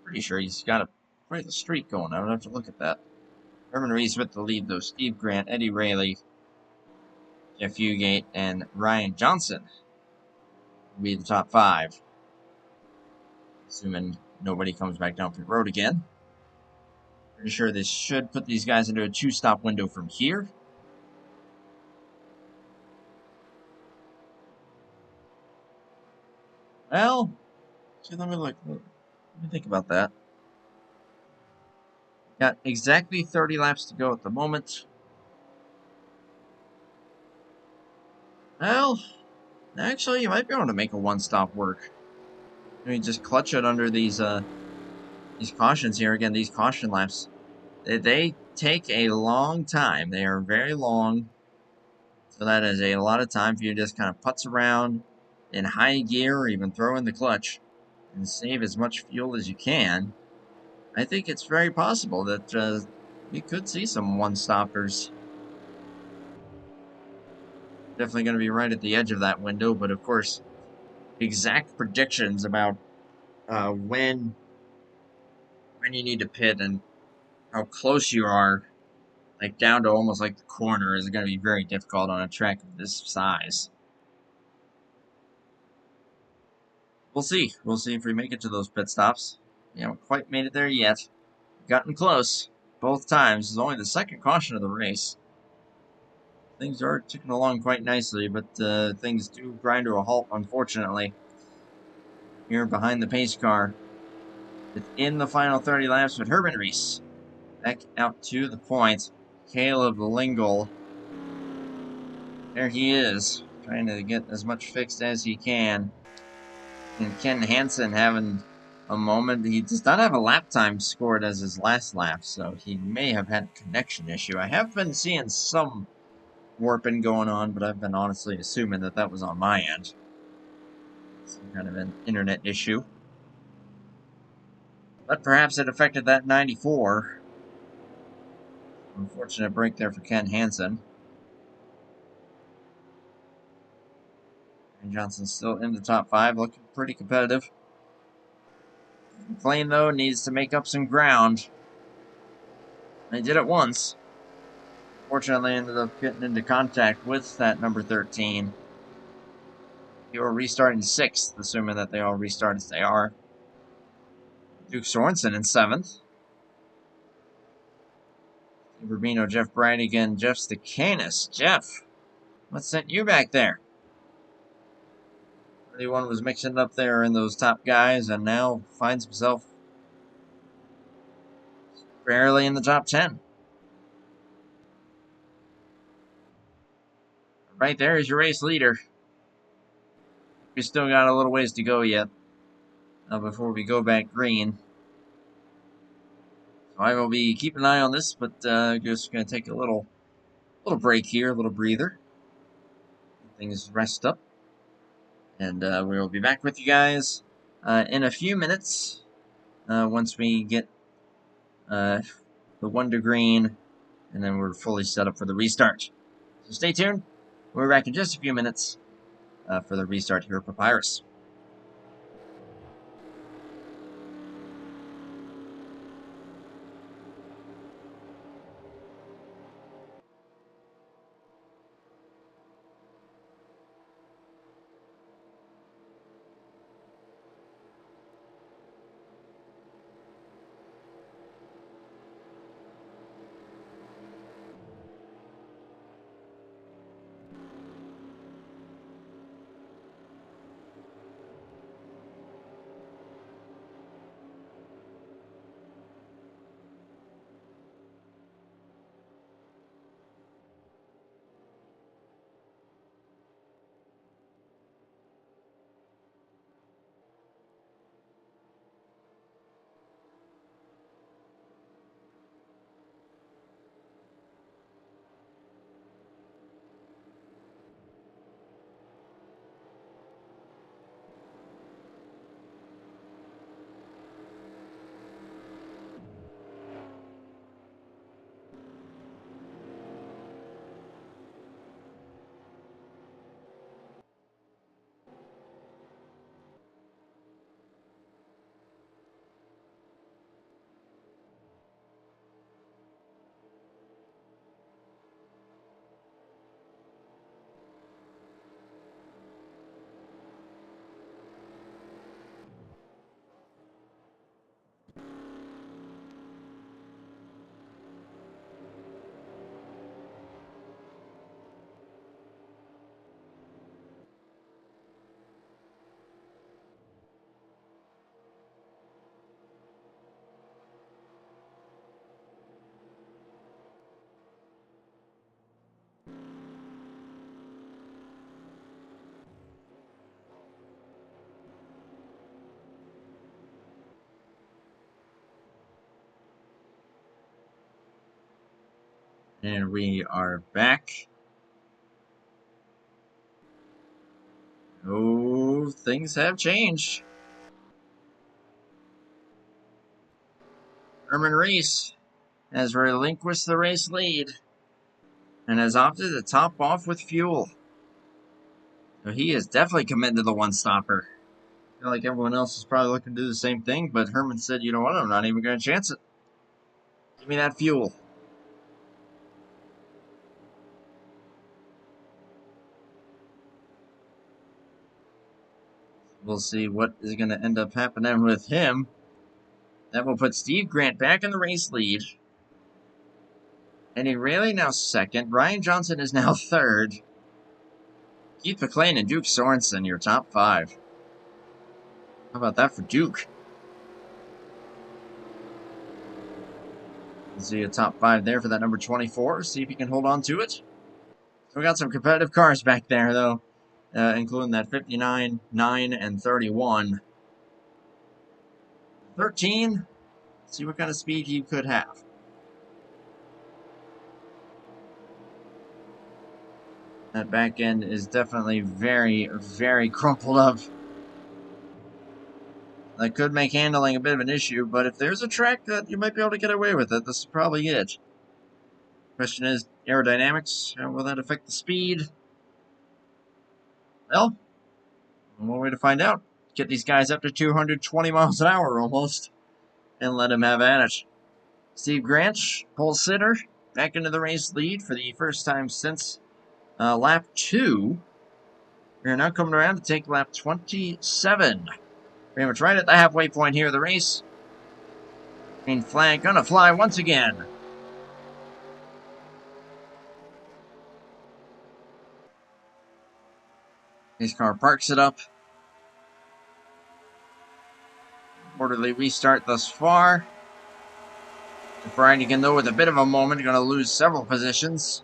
Pretty sure he's got quite a streak going. I would have to look at that. Herman Reese with the lead, though. Steve Grant, Eddie Rayleigh, Jeff Fugate, and Ryan Johnson will be the top 5. Assuming nobody comes back down the road again. Pretty sure this should put these guys into a 2-stop window from here. Well, see, let me think about that. Got exactly 30 laps to go at the moment. Well, actually, you might be able to make a 1-stop work. I mean, just clutch it under these cautions here. Again, these caution laps, they take a long time. They are very long. So that is a lot of time for you to just kind of putz around in high gear or even throw in the clutch and save as much fuel as you can. I think it's very possible that we could see some 1-stoppers. Definitely going to be right at the edge of that window, but of course, exact predictions about when you need to pit and how close you are, like down to almost like the corner, is going to be very difficult on a track of this size. We'll see. We'll see if we make it to those pit stops. We haven't quite made it there yet. Gotten close both times. This is only the second caution of the race. Things are ticking along quite nicely, but things do grind to a halt, unfortunately. Here behind the pace car. Within the final 30 laps with Herman Reese. Back out to the point. Caleb Lingle. There he is. Trying to get as much fixed as he can. And Ken Hansen having a moment. He does not have a lap time scored as his last lap, so he may have had a connection issue. I have been seeing some warping going on, but I've been honestly assuming that that was on my end. Some kind of an internet issue. But perhaps it affected that 94. Unfortunate break there for Ken Hansen. And Johnson's still in the top 5, looking pretty competitive. McLean, though, needs to make up some ground. They did it once. Fortunately, ended up getting into contact with that number 13. They were restarting 6th, assuming that they all restart as they are. Duke Sorensen in 7th. Rubino, Jeff Brannigan, Jeff Stakanis. Jeff, what sent you back there? 31 was mixing up there in those top guys and now finds himself barely in the top 10. Right there is your race leader. We still got a little ways to go yet before we go back green. So I will be keeping an eye on this, but just going to take a little break here, a little breather. Things rest up. And we will be back with you guys in a few minutes once we get the 1 to green, and then we're fully set up for the restart. So stay tuned. We'll be back in just a few minutes for the restart here at Papyrus. And we are back. Oh, things have changed. Herman Reese has relinquished the race lead and has opted to top off with fuel. So he is definitely committed to the one-stopper. I feel like everyone else is probably looking to do the same thing, but Herman said, you know what, I'm not even going to chance it. Give me that fuel. We'll see what is going to end up happening with him. That will put Steve Grant back in the race lead. Eddie Rayleigh now second. Ryan Johnson is now third. Keith McLean and Duke Sorensen, your top five. How about that for Duke? We'll see a top five there for that number 24. See if he can hold on to it. So we got some competitive cars back there, though, including that 59, 9, and 31. 13. See what kind of speed he could have. That back end is definitely very, very crumpled up. That could make handling a bit of an issue, but if there's a track that you might be able to get away with it, this is probably it. Question is, aerodynamics, how will that affect the speed? Well, one way to find out. Get these guys up to 220 miles an hour almost, and let them have at it. Steve Grant, pole sitter, back into the race lead for the first time since lap 2. We are now coming around to take lap 27. Pretty much right at the halfway point here of the race. Green flag gonna fly once again. His car parks it up. Orderly restart thus far. Brian, though, with a bit of a moment, going to lose several positions.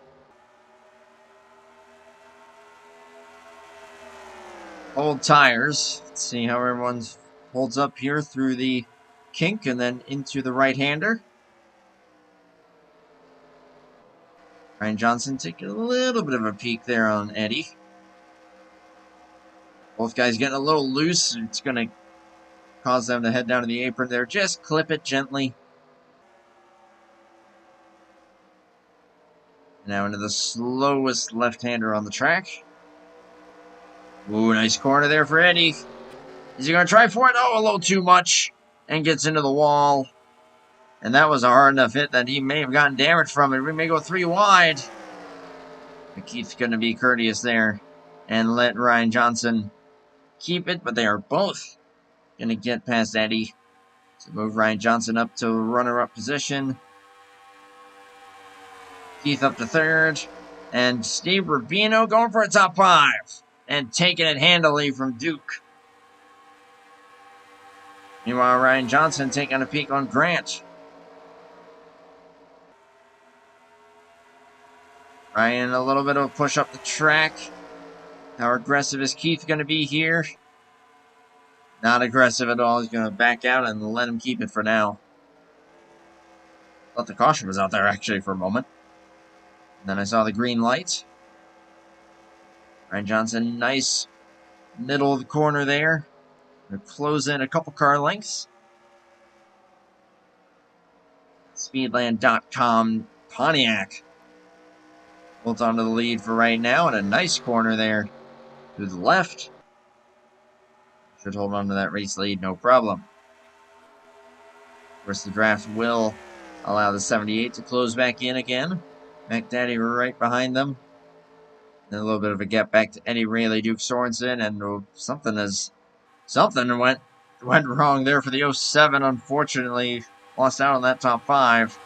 Old tires. Let's see how everyone holds up here through the kink and then into the right-hander. Ryan Johnson taking a little bit of a peek there on Eddie. Both guys getting a little loose. It's going to cause them to head down to the apron there. Just clip it gently. Now into the slowest left-hander on the track. Ooh, nice corner there for Eddie. Is he going to try for it? Oh, a little too much. And gets into the wall. And that was a hard enough hit that he may have gotten damage from it. We may go 3 wide. But Keith's going to be courteous there and let Ryan Johnson keep it. But they are both going to get past Eddie. So move Ryan Johnson up to runner-up position. Keith up to third. And Steve Rubino going for a top 5. And taking it handily from Duke. Meanwhile, Ryan Johnson taking a peek on Grant. Ryan, a little bit of a push up the track. How aggressive is Keith going to be here? Not aggressive at all. He's going to back out and let him keep it for now. Thought the caution was out there, actually, for a moment. And then I saw the green light. Ryan Johnson, nice middle of the corner there. We'll close in a couple car lengths. Speedland.com Pontiac holds on to the lead for right now, and a nice corner there to the left. Should hold on to that race lead, no problem. Of course, the draft will allow the 78 to close back in again. McDaddy right behind them. And a little bit of a gap back to Eddie Rayleigh, Duke Sorensen, and something went wrong there for the 07. Unfortunately, lost out on that top 5.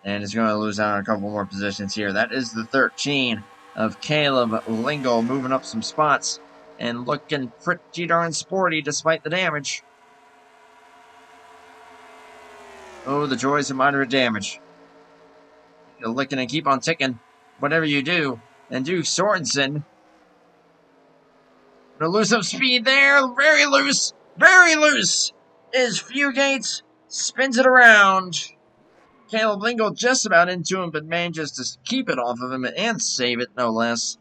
And is going to lose out on a couple more positions here. That is the 13 of Caleb Lingle, moving up some spots and looking pretty darn sporty despite the damage. Oh, the joys of moderate damage. You're looking and keep on ticking, whatever you do. And Duke Sorensen gonna lose some speed there. Very loose. Very loose is Fugate. Spins it around. Caleb Lingle just about into him, but manages to keep it off of him and save it, no less.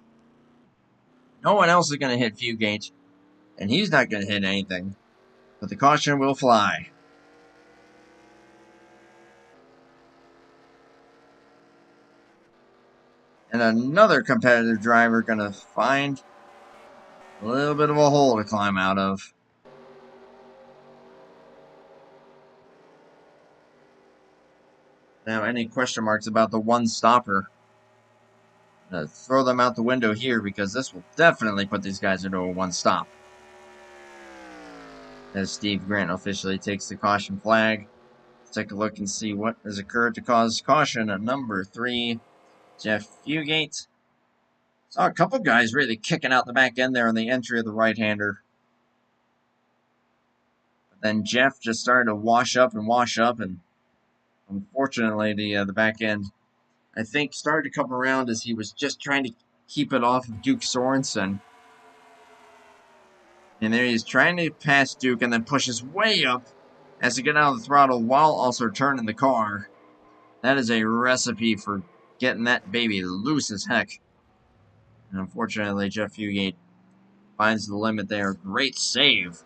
No one else is going to hit Fugate, and he's not going to hit anything. But the caution will fly. And another competitive driver going to find a little bit of a hole to climb out of. Now, any question marks about the one stopper? Throw them out the window here, because this will definitely put these guys into a one stop. As Steve Grant officially takes the caution flag. Let's take a look and see what has occurred to cause caution at number 3, Jeff Fugate. Saw a couple guys really kicking out the back end there on the entry of the right-hander. But then Jeff just started to wash up, and unfortunately the back end, I think, started to come around as he was just trying to keep it off of Duke Sorensen. And there he's trying to pass Duke and then pushes way up as to get out of the throttle while also turning the car. That is a recipe for getting that baby loose as heck. And unfortunately, Jeff Fugate finds the limit there. Great save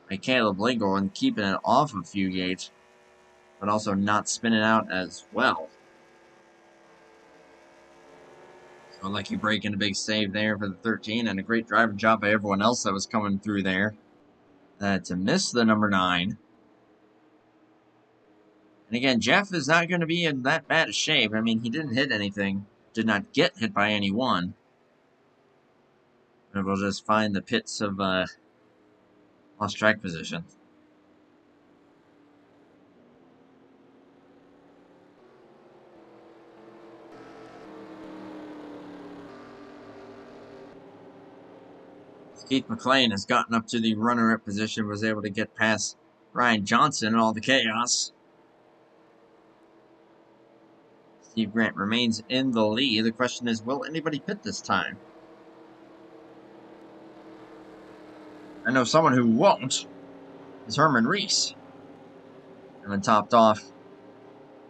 by Caleb Lingle and keeping it off of Fugate, but also not spinning out as well. So lucky break and a big save there for the 13, and a great driving job by everyone else that was coming through there to miss the number 9. And again, Jeff is not going to be in that bad a shape. I mean, he didn't hit anything, did not get hit by anyone. And we'll just find the pits of lost track position. Keith McLean has gotten up to the runner-up position, was able to get past Ryan Johnson and all the chaos. Steve Grant remains in the lead. The question is, will anybody pit this time? I know someone who won't is Herman Reese. Herman topped off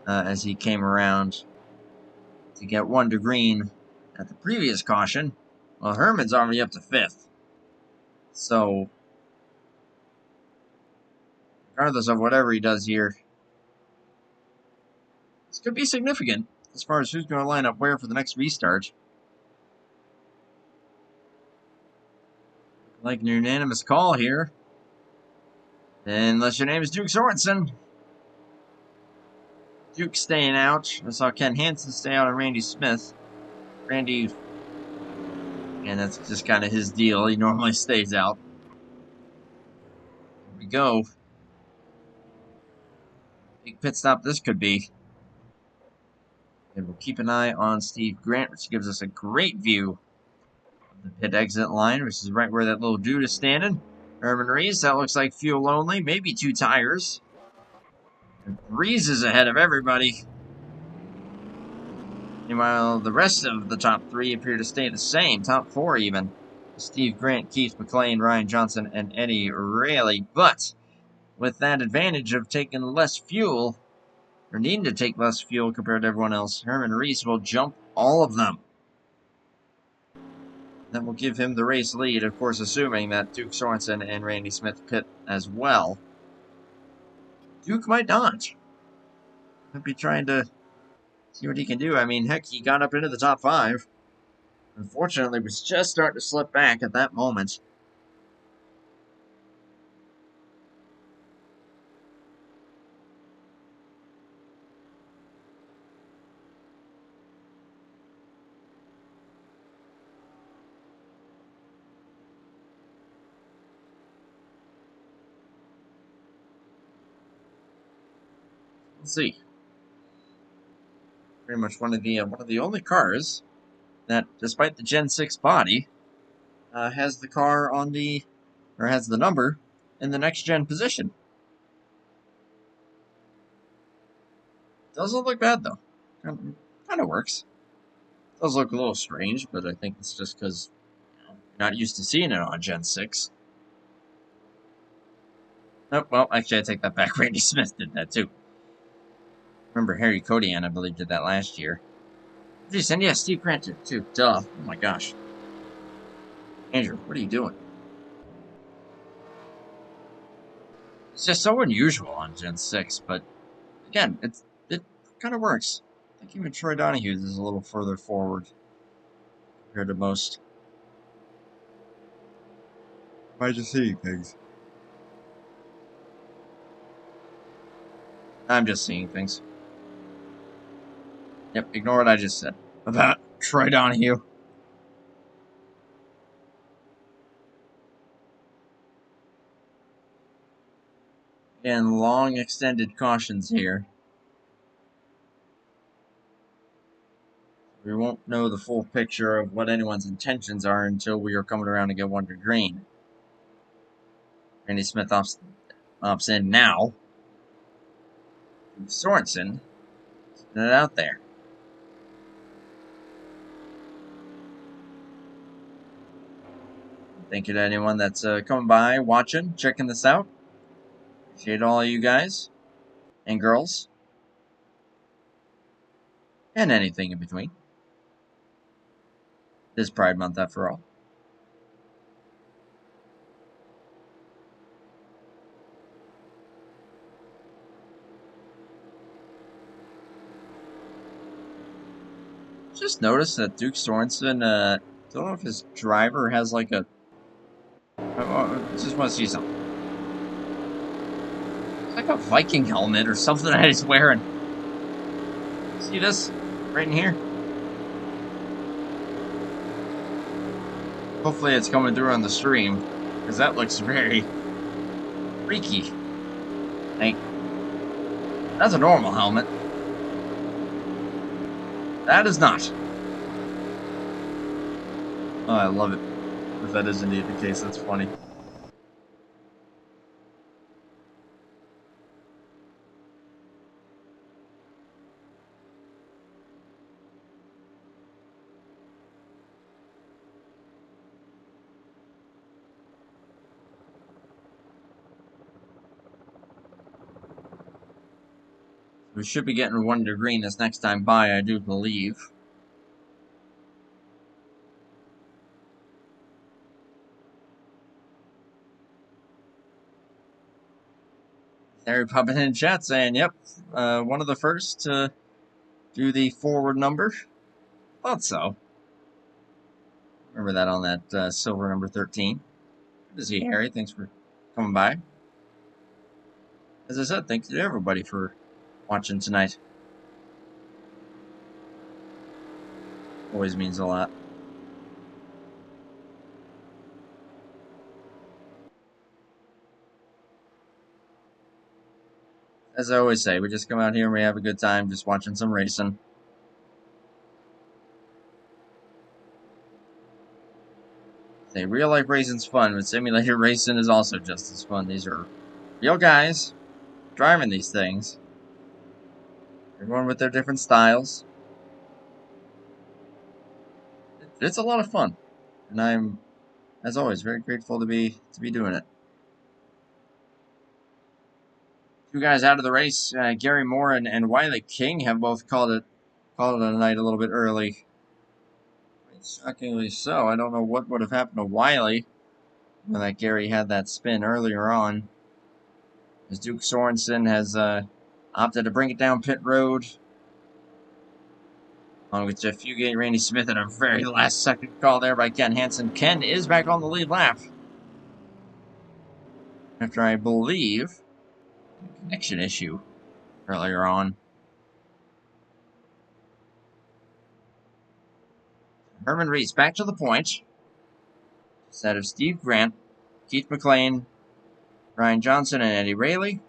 as he came around to get 1 to green at the previous caution. Well, Herman's already up to 5th. So, regardless of whatever he does here, this could be significant as far as who's going to line up where for the next restart. Like an unanimous call here. Unless your name is Duke Sorensen. Duke staying out. I saw Ken Hansen stay out and Randy Smith. Randy, and that's just kind of his deal. He normally stays out. Here we go. Big pit stop this could be. And we'll keep an eye on Steve Grant, which gives us a great view of the pit exit line, which is right where that little dude is standing. Herman Reese, that looks like fuel only, maybe 2 tires. And Reese is ahead of everybody. Meanwhile, the rest of the top 3 appear to stay the same, top 4 even. Steve Grant, Keith McLean, Ryan Johnson, and Eddie Rayleigh. But with that advantage of taking less fuel, or needing to take less fuel compared to everyone else, Herman Reese will jump all of them. That will give him the race lead, of course, assuming that Duke Sorensen and Randy Smith pit as well. Duke might not. Might be trying to see what he can do. I mean, heck, he got up into the top 5. Unfortunately, was just starting to slip back at that moment. Let's see. Pretty much one of the only cars that, despite the Gen 6 body, has the car on the, or has the number in the next gen position. Doesn't look bad though. Kind of works. Does look a little strange, but I think it's just because you're not used to seeing it on Gen 6. Oh, well, actually, I take that back. Randy Smith did that, too. Remember, Harry Kodian, I believe, did that last year. Geez, and yeah, Steve Grant did, too. Duh. Oh, my gosh. Andrew, what are you doing? It's just so unusual on Gen 6, but again, it kind of works. I think even Troy Donahue's is a little further forward compared to most. Why'd you see, pigs? I'm just seeing things. Yep, ignore what I just said about Troy Donahue. And long extended cautions here. We won't know the full picture of what anyone's intentions are until we are coming around to get one to green. Randy Smith opts in now. Sorensen getting it out there. Thank you to anyone that's coming by, watching, checking this out. Appreciate all of you guys and girls and anything in between. This Pride Month, after all. Just noticed that Duke Sorensen, don't know if his driver has like a. I just want to see something. It's like a Viking helmet or something that he's wearing. See this? Right in here? Hopefully it's coming through on the stream, because that looks very freaky. Like, that's a normal helmet. That is not. Oh, I love it. If that is indeed the case, that's funny. We should be getting one to green this next time by, I do believe. Harry popping in chat saying, yep, one of the first to do the forward number. Thought so. Remember that on that silver number 13. Good to see you, Harry. Thanks for coming by. As I said, thanks to everybody for watching tonight. Always means a lot. As I always say, we just come out here and we have a good time just watching some racing. Say, real life racing's fun, but simulated racing is also just as fun. These are real guys driving these things. Everyone with their different styles. It's a lot of fun. And I'm, as always, very grateful to be doing it. Two guys out of the race, Gary Moore and Wiley King have both called it a night a little bit early. Shockingly so. I don't know what would have happened to Wiley when that Gary had that spin earlier on. As Duke Sorensen has opted to bring it down pit road. Along with Jeff Fugate, Randy Smith, and a very last second call there by Ken Hansen. Ken is back on the lead lap. After, I believe, a connection issue earlier on. Herman Reese back to the point. Set of Steve Grant, Keith McLean, Ryan Johnson, and Eddie Rayleigh.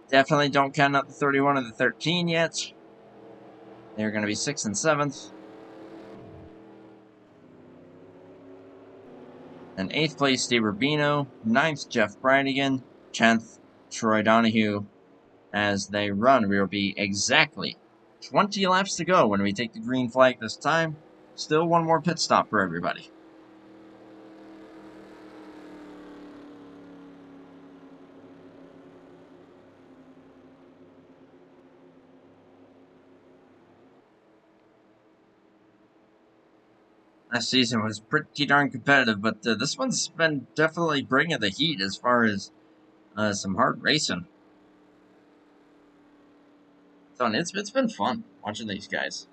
Definitely don't count out the 31 and the 13 yet. They're going to be 6th and 7th. And 8th place, Steve Rubino. 9th, Jeff Bridigan. 10th, Troy Donahue. As they run, we will be exactly 20 laps to go when we take the green flag this time. Still one more pit stop for everybody. Last season was pretty darn competitive, but this one's been definitely bringing the heat as far as some hard racing. So it's been fun watching these guys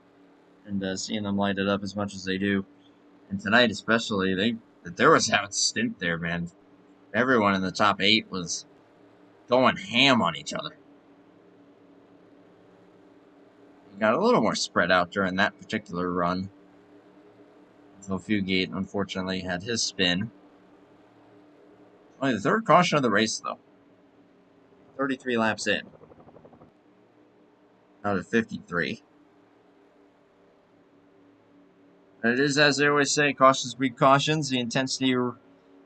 and seeing them light it up as much as they do. And tonight especially, there was a stint there, man. Everyone in the top 8 was going ham on each other. You got a little more spread out during that particular run. Until Fugate, unfortunately, had his spin. Only the third caution of the race, though. 33 laps in. Out of 53. And it is, as they always say, cautions breed cautions. The intensity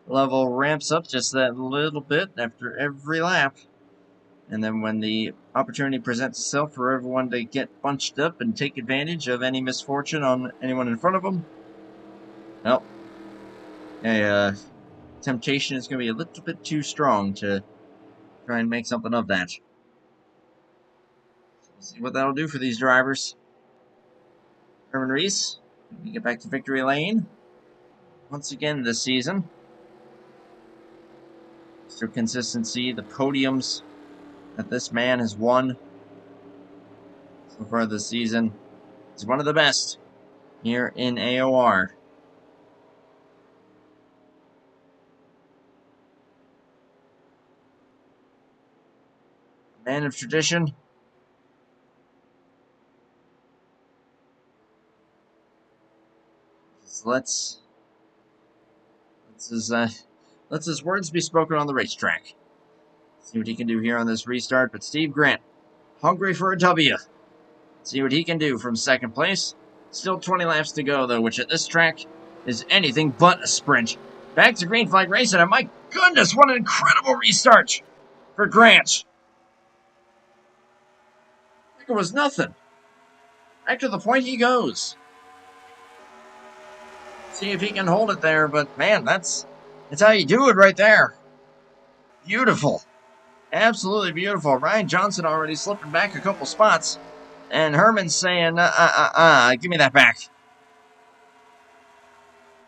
level ramps up just that little bit after every lap. And then when the opportunity presents itself for everyone to get bunched up and take advantage of any misfortune on anyone in front of them, well, temptation is going to be a little bit too strong to try and make something of that. So we'll see what that'll do for these drivers. Herman Reese, we get back to victory lane once again this season. Mr. Consistency, the podiums that this man has won so far this season is one of the best here in AOR. Man of tradition. Let's his words be spoken on the racetrack. See what he can do here on this restart. But Steve Grant, hungry for a W. See what he can do from second place. Still 20 laps to go, though, which at this track is anything but a sprint. Back to green flag racing, and my goodness, what an incredible restart for Grant. Like it was nothing. Back to the point he goes. See if he can hold it there, but man, that's how you do it right there. Beautiful. Absolutely beautiful. Ryan Johnson already slipping back a couple spots. And Herman's saying, give me that back.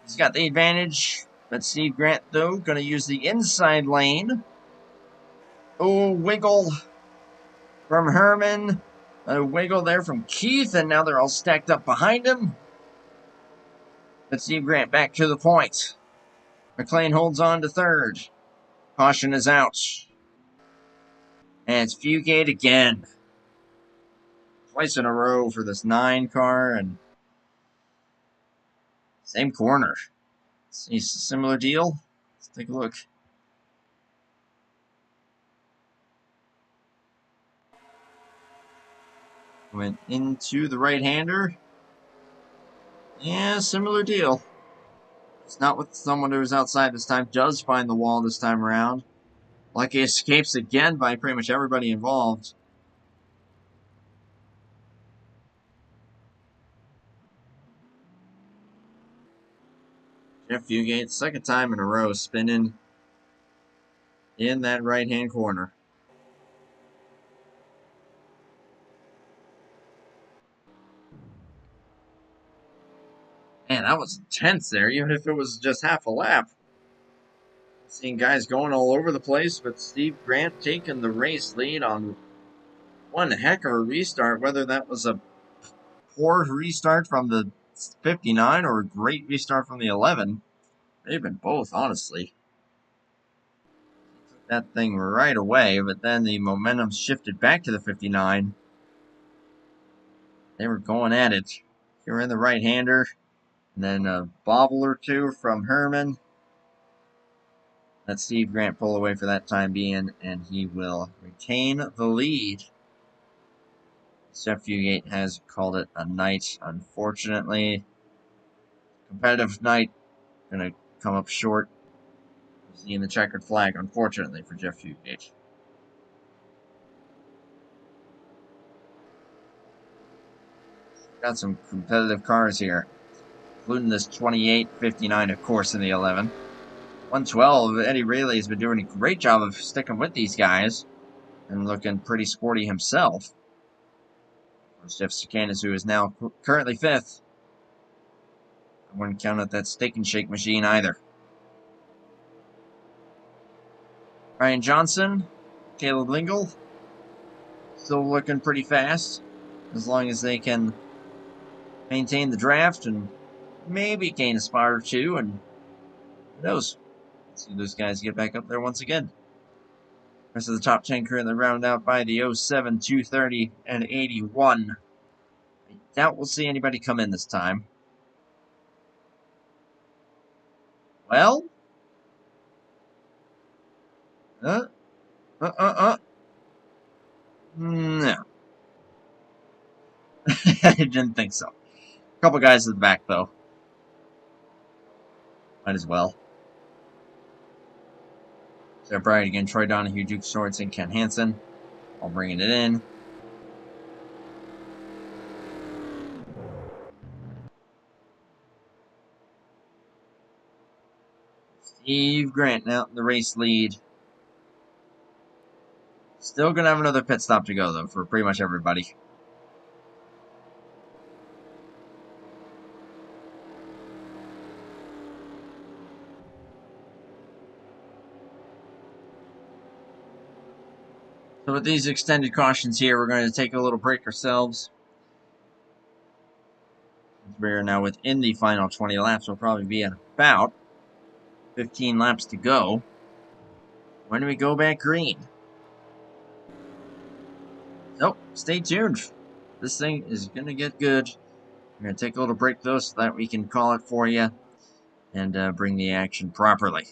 He's got the advantage. But Steve Grant, though, going to use the inside lane. Oh, wiggle from Herman. A wiggle there from Keith. And now they're all stacked up behind him. But Steve Grant back to the point. McLean holds on to third. Caution is out. And it's Fugate again. Twice in a row for this 9 car. And same corner. See, similar deal. Let's take a look. Went into the right-hander. Yeah, similar deal. It's not with someone who's outside this time. Does find the wall this time around. Lucky escapes again by pretty much everybody involved. Jeff Fugate, second time in a row, spinning in that right-hand corner. Man, that was intense there, even if it was just half a lap. Seeing guys going all over the place, but Steve Grant taking the race lead on one heck of a restart, whether that was a poor restart from the 59 or a great restart from the 11. They've been both, honestly. Took that thing right away, but then the momentum shifted back to the 59. They were going at it. Here in the right-hander. And then a bobble or two from Herman. Let Steve Grant pull away for that time being, and he will retain the lead. Seth Fugate has called it a night, unfortunately. Competitive night. Going to come up short. Seeing the checkered flag, unfortunately, for Jeff Fugate. Got some competitive cars here, including this 28-59, of course, in the 11. 112, Eddie Rayleigh has been doing a great job of sticking with these guys and looking pretty sporty himself. Jeff Sakanis, who is now currently 5th. Wouldn't count out that steak and shake machine either. Ryan Johnson, Caleb Lingle, still looking pretty fast, as long as they can maintain the draft and maybe gain a spot or two, and who knows? See those guys get back up there once again. Rest of the top 10 currently rounded out by the 07, 230, and 81. I doubt we'll see anybody come in this time. Well, no. I didn't think so. A couple guys at the back, though. Might as well. So Bryant again, Troy Donahue, Duke Sorensen, Ken Hansen. All bringing it in. Steve Grant now in the race lead. Still going to have another pit stop to go, though, for pretty much everybody. So with these extended cautions here, we're going to take a little break ourselves. We're now within the final 20 laps. We'll probably be at about 15 laps to go. When do we go back green? So, stay tuned. This thing is going to get good. We're going to take a little break, though, so that we can call it for you and bring the action properly.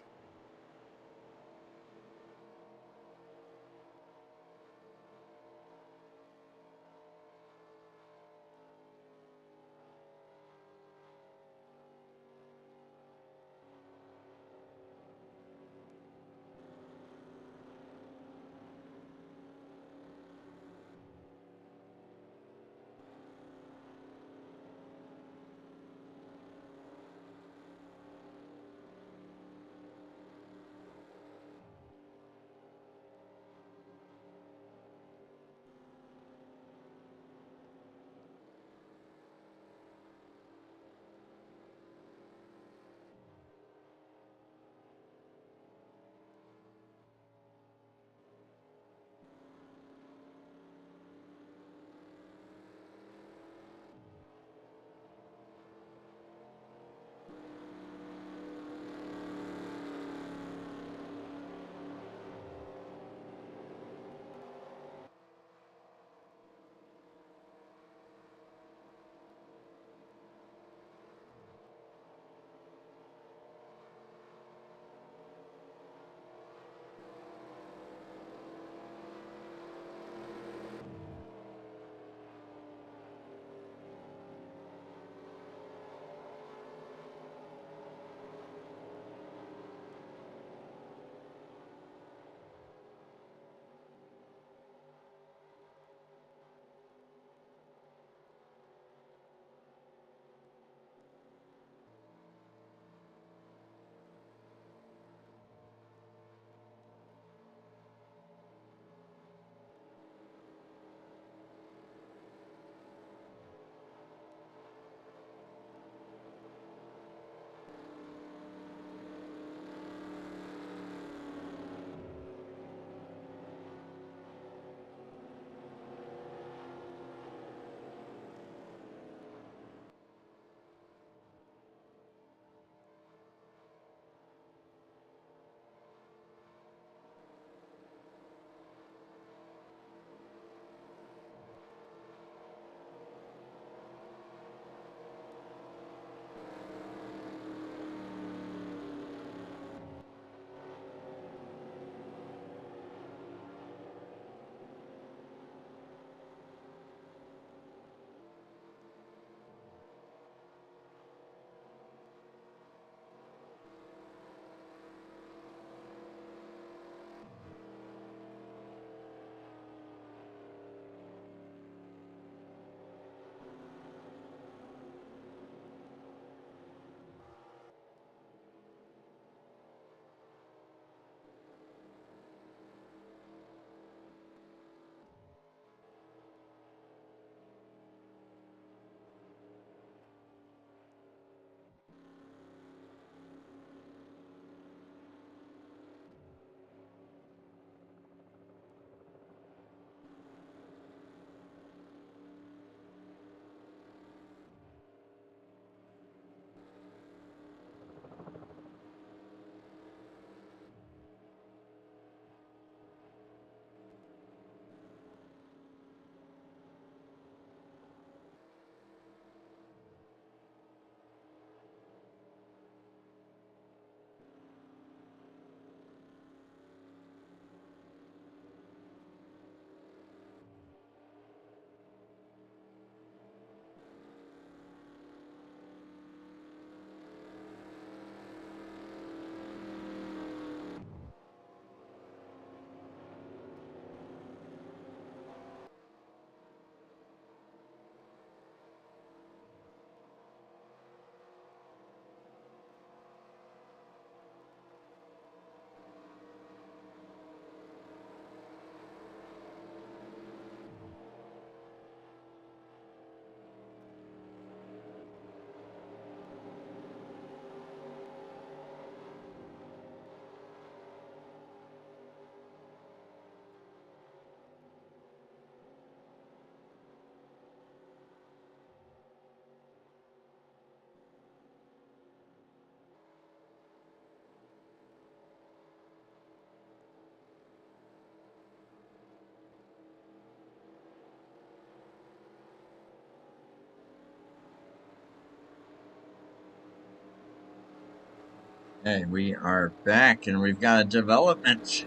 Okay, we are back and we've got a development.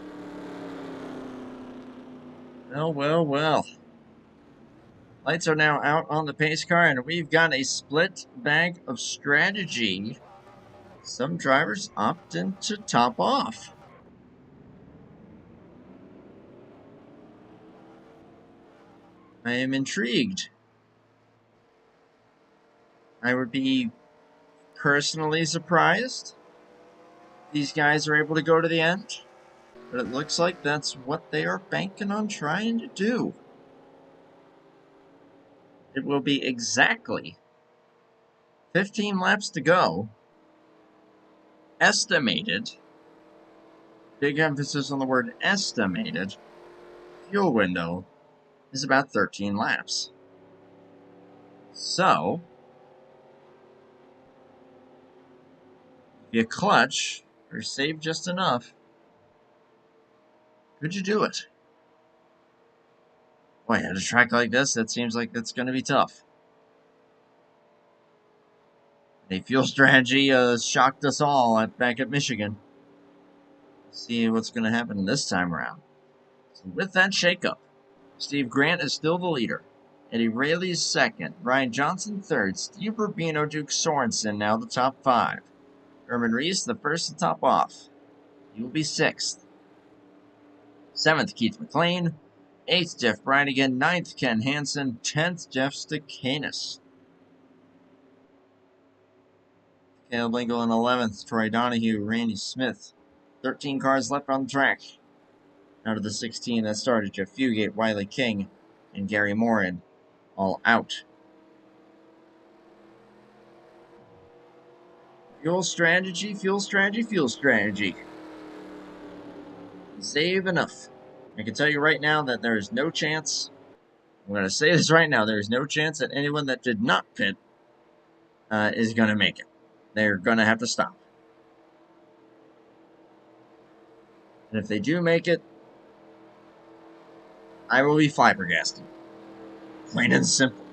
Well. Lights are now out on the pace car and we've got a split bag of strategy. Some drivers opting to top off. I am intrigued. I would be personally surprised these guys are able to go to the end, but it looks like that's what they are banking on trying to do. It will be exactly 15 laps to go. Estimated, big emphasis on the word estimated, fuel window is about 13 laps. So, if you clutch or save just enough, could you do it? Boy, at a track like this, that seems like it's going to be tough. A fuel strategy shocked us all back at Michigan. See what's going to happen this time around. So with that shakeup, Steve Grant is still the leader. Eddie Rayleigh's second. Ryan Johnson third. Steve Rubino, Duke Sorensen now the top five. Herman Reese the first to top off. He will be sixth. Seventh, Keith McLean. Eighth, Jeff Brinegan. Ninth, Ken Hansen. 10th, Jeff Stakanis. Caleb Lingle in 11th. Troy Donahue. Randy Smith. 13 cars left on the track. Out of the 16 that started, Jeff Fugate, Wiley King, and Gary Morin all out. Fuel strategy. Save enough. I can tell you right now that there is no chance. I'm going to say this right now. There is no chance that anyone that did not pit is going to make it. They're going to have to stop. And if they do make it, I will be flabbergasted. Plain and simple.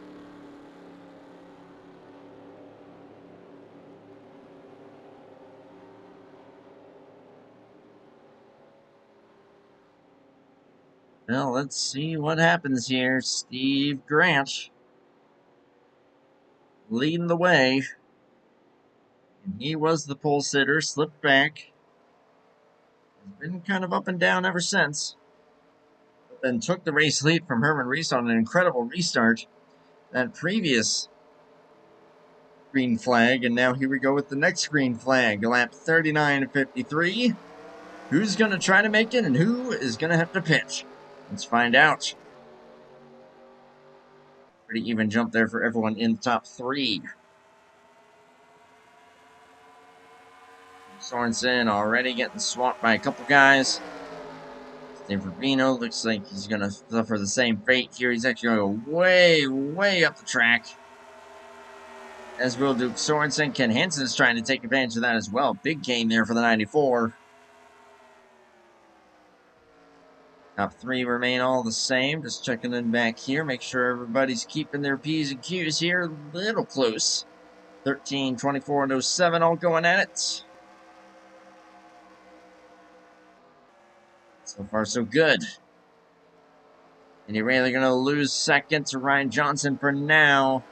Well, let's see what happens here. Steve Grant leading the way. And he was the pole sitter, slipped back. Has been kind of up and down ever since. But then took the race lead from Herman Reese on an incredible restart. That previous green flag, and now here we go with the next green flag. Lap 39.53. Who's going to try to make it and who is going to have to pitch? Let's find out. Pretty even jump there for everyone in the top three. Sorensen already getting swamped by a couple guys. Steve Rubino looks like he's going to suffer the same fate here. He's actually going to go way up the track. As will Duke Sorensen. Ken Hansen is trying to take advantage of that as well. Big gain there for the 94. Top three remain all the same. Just checking in back here. Make sure everybody's keeping their P's and Q's here. A little close. 13, 24, and 07 all going at it. So far, so good. And you're really going to lose second to Ryan Johnson for now.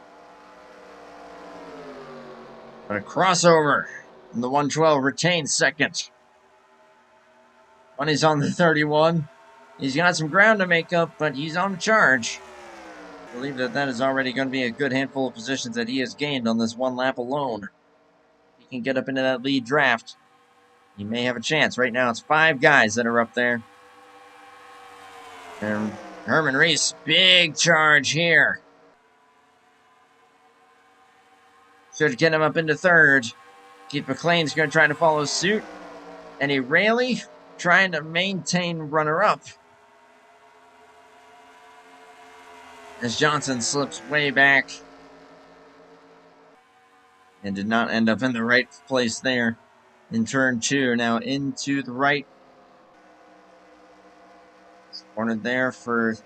But a crossover. And the 112 retains second. Money's on the 31. He's got some ground to make up, but he's on the charge. I believe that is already going to be a good handful of positions that he has gained on this one lap alone. He can get up into that lead draft. He may have a chance. Right now, it's 5 guys that are up there. And Herman Reese, big charge here. Should get him up into third. Keith McLean's going to try to follow suit. And he Rayleigh trying to maintain runner-up. As Johnson slips way back. And did not end up in the right place there. In turn 2, now into the right. Cornered there for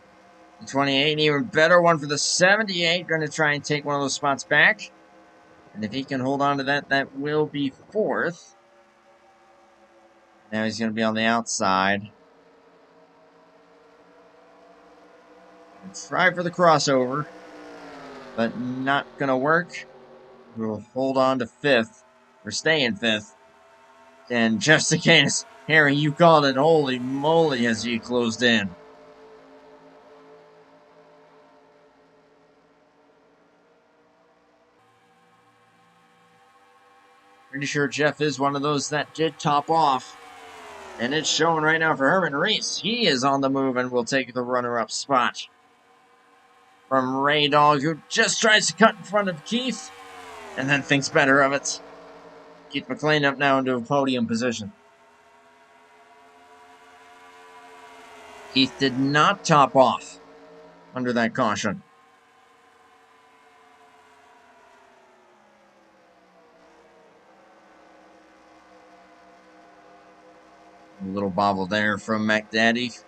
the 28. And even better one for the 78. Going to try and take one of those spots back. And if he can hold on to that, that will be 4th. Now he's going to be on the outside. Try for the crossover, but not going to work. We'll hold on to 5th, or stay in 5th. And Jeff Cicanis, Harry, you called it. Holy moly, as he closed in. Pretty sure Jeff is one of those that did top off. And it's showing right now for Herman Reese. He is on the move and will take the runner-up spot from Ray Dog, who just tries to cut in front of Keith and then thinks better of it. Keith McLean up now into a podium position. Keith did not top off under that caution. A little bobble there from McDaddy.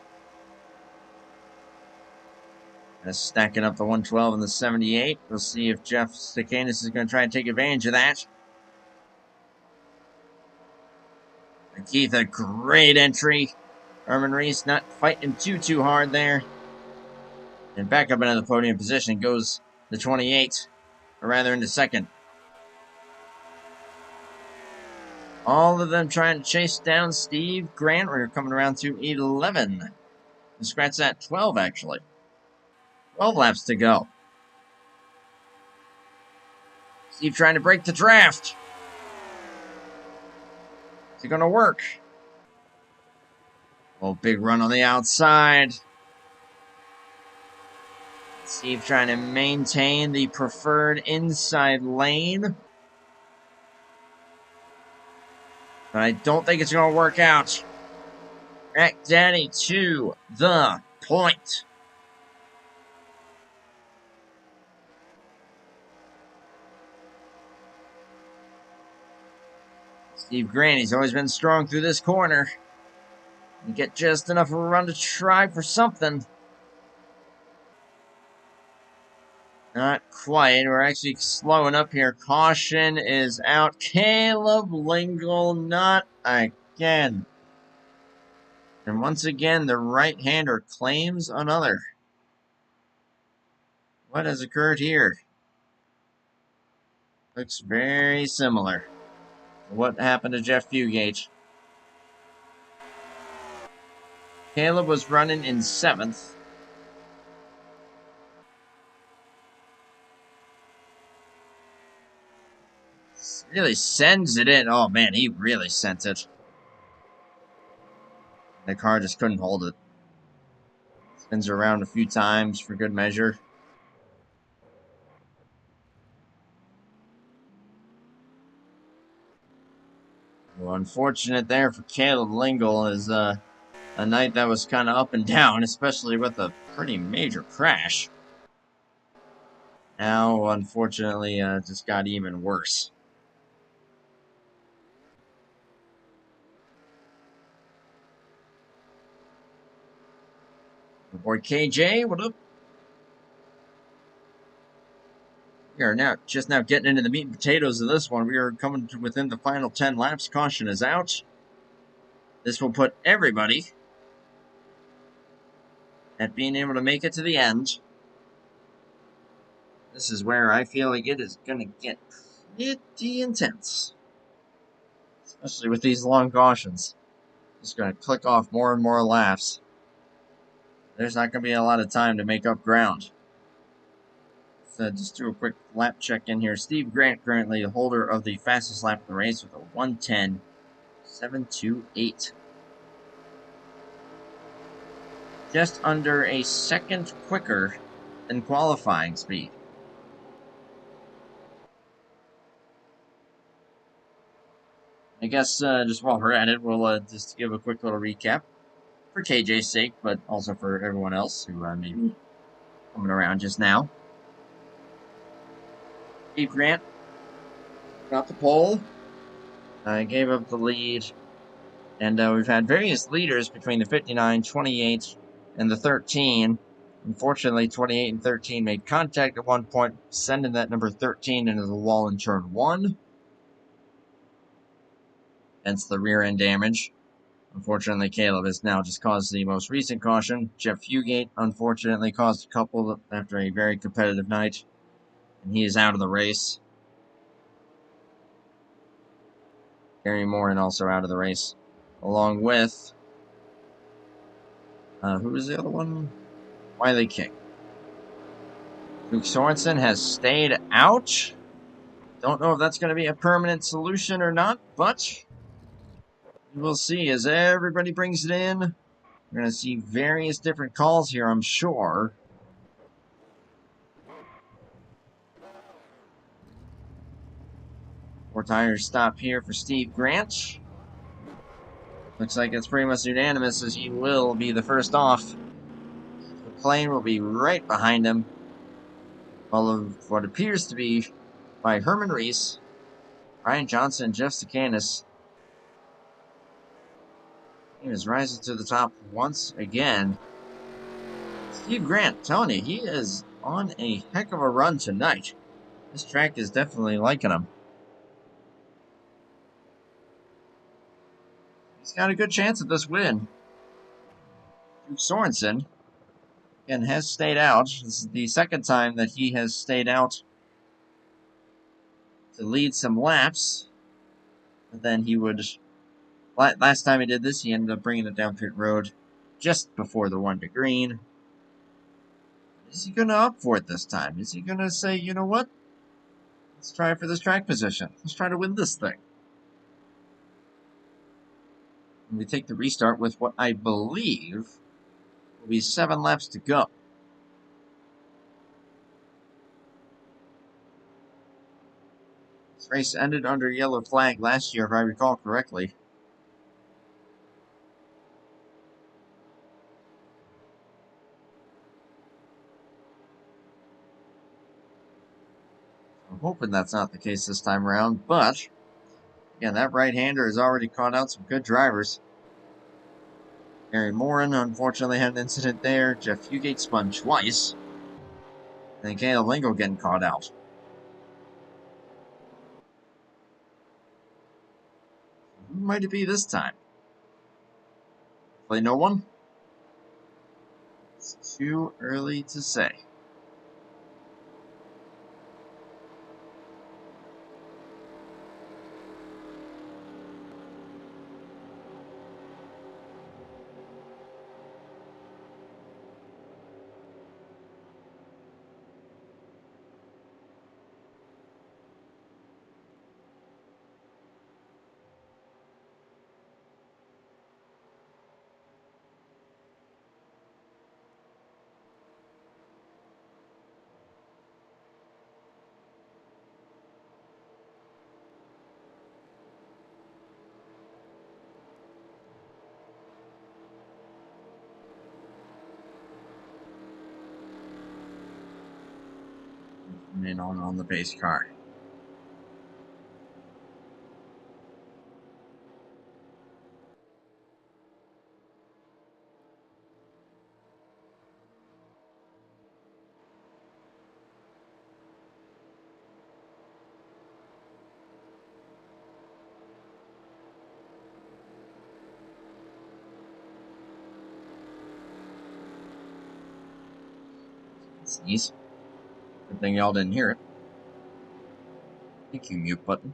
Stacking up the 112 and the 78. We'll see if Jeff Cicanis is going to try and take advantage of that. And Keith, a great entry. Herman Reese not fighting too hard there. And back up into the podium position goes the 28, or rather into second. All of them trying to chase down Steve Grant. We're coming around to 11. And scratch that 12, actually. 12 laps to go. Steve trying to break the draft. Is it going to work? Oh, big run on the outside. Steve trying to maintain the preferred inside lane. But I don't think it's going to work out. McDaddy to the point. Steve Grant, he's always been strong through this corner. You get just enough of a run to try for something. Not quite. We're actually slowing up here. Caution is out. Caleb Lingle, not again. And once again, the right-hander claims another. What has occurred here? Looks very similar to what happened to Jeff Fugate. Caleb was running in 7th. Really sends it in. Oh, man, he really sent it. The car just couldn't hold it. Spins around a few times for good measure. Well, unfortunate there for Caleb Lingle is a night that was kind of up and down, especially with a pretty major crash. Now, unfortunately, just got even worse. Boy KJ, what up? We are just now getting into the meat and potatoes of this one. We are coming to within the final 10 laps. Caution is out. This will put everybody at being able to make it to the end. This is where I feel like it is going to get pretty intense. Especially with these long cautions. Just going to click off more and more laps. There's not going to be a lot of time to make up ground. So just do a quick lap check in here. Steve Grant currently the holder of the fastest lap of the race with a 1:10.728. Just under a second quicker than qualifying speed. I guess just while we're at it, we'll just give a quick little recap for KJ's sake, but also for everyone else who may be coming around just now. Steve Grant got the pole, gave up the lead, and we've had various leaders between the 59, 28, and the 13. Unfortunately, 28 and 13 made contact at one point, sending that number 13 into the wall in turn 1. Hence the rear end damage. Unfortunately, Caleb has now just caused the most recent caution. Jeff Fugate, unfortunately, caused a couple after a very competitive night, and he is out of the race. Gary Morin also out of the race, along with, who was the other one? Wiley King. Duke Sorensen has stayed out. Don't know if that's going to be a permanent solution or not, but we will see as everybody brings it in. We're going to see various different calls here, I'm sure. Four tires stop here for Steve Grant. Looks like it's pretty much unanimous as he will be the first off. McLean will be right behind him, followed what appears to be by Herman Reese, Ryan Johnson, and Jeff Sakanis. He is rising to the top once again. Steve Grant, telling you, he is on a heck of a run tonight. This track is definitely liking him. He's got a good chance at this win. Duke Sorensen, again, has stayed out. This is the second time that he has stayed out to lead some laps. But then he would... Last time he did this, he ended up bringing it down pit road just before the 1 to green. Is he going to opt for it this time? Is he going to say, you know what? Let's try for this track position. Let's try to win this thing. And we take the restart with what I believe will be 7 laps to go. This race ended under yellow flag last year, if I recall correctly. I'm hoping that's not the case this time around, but again, that right-hander has already caught out some good drivers. Gary Morin, unfortunately, had an incident there. Jeff Fugate spun twice. And Caleb Lingo getting caught out. Who might it be this time? Play no one? It's too early to say. And on the base car. Sneeze. Good thing y'all didn't hear it. Thank you, mute button.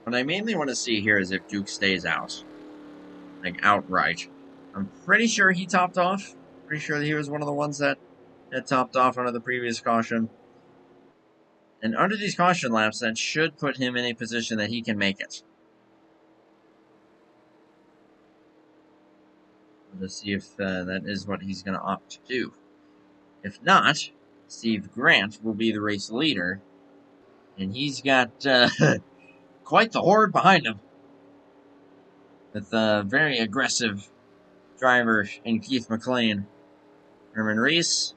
What I mainly want to see here is if Duke stays out. Like, outright. I'm pretty sure he topped off. Pretty sure that he was one of the ones that topped off under the previous caution. And under these caution laps, that should put him in a position that he can make it. Let's see if that is what he's going to opt to do. If not, Steve Grant will be the race leader. And he's got quite the horde behind him. With a very aggressive driver in Keith McLean. Herman Reese.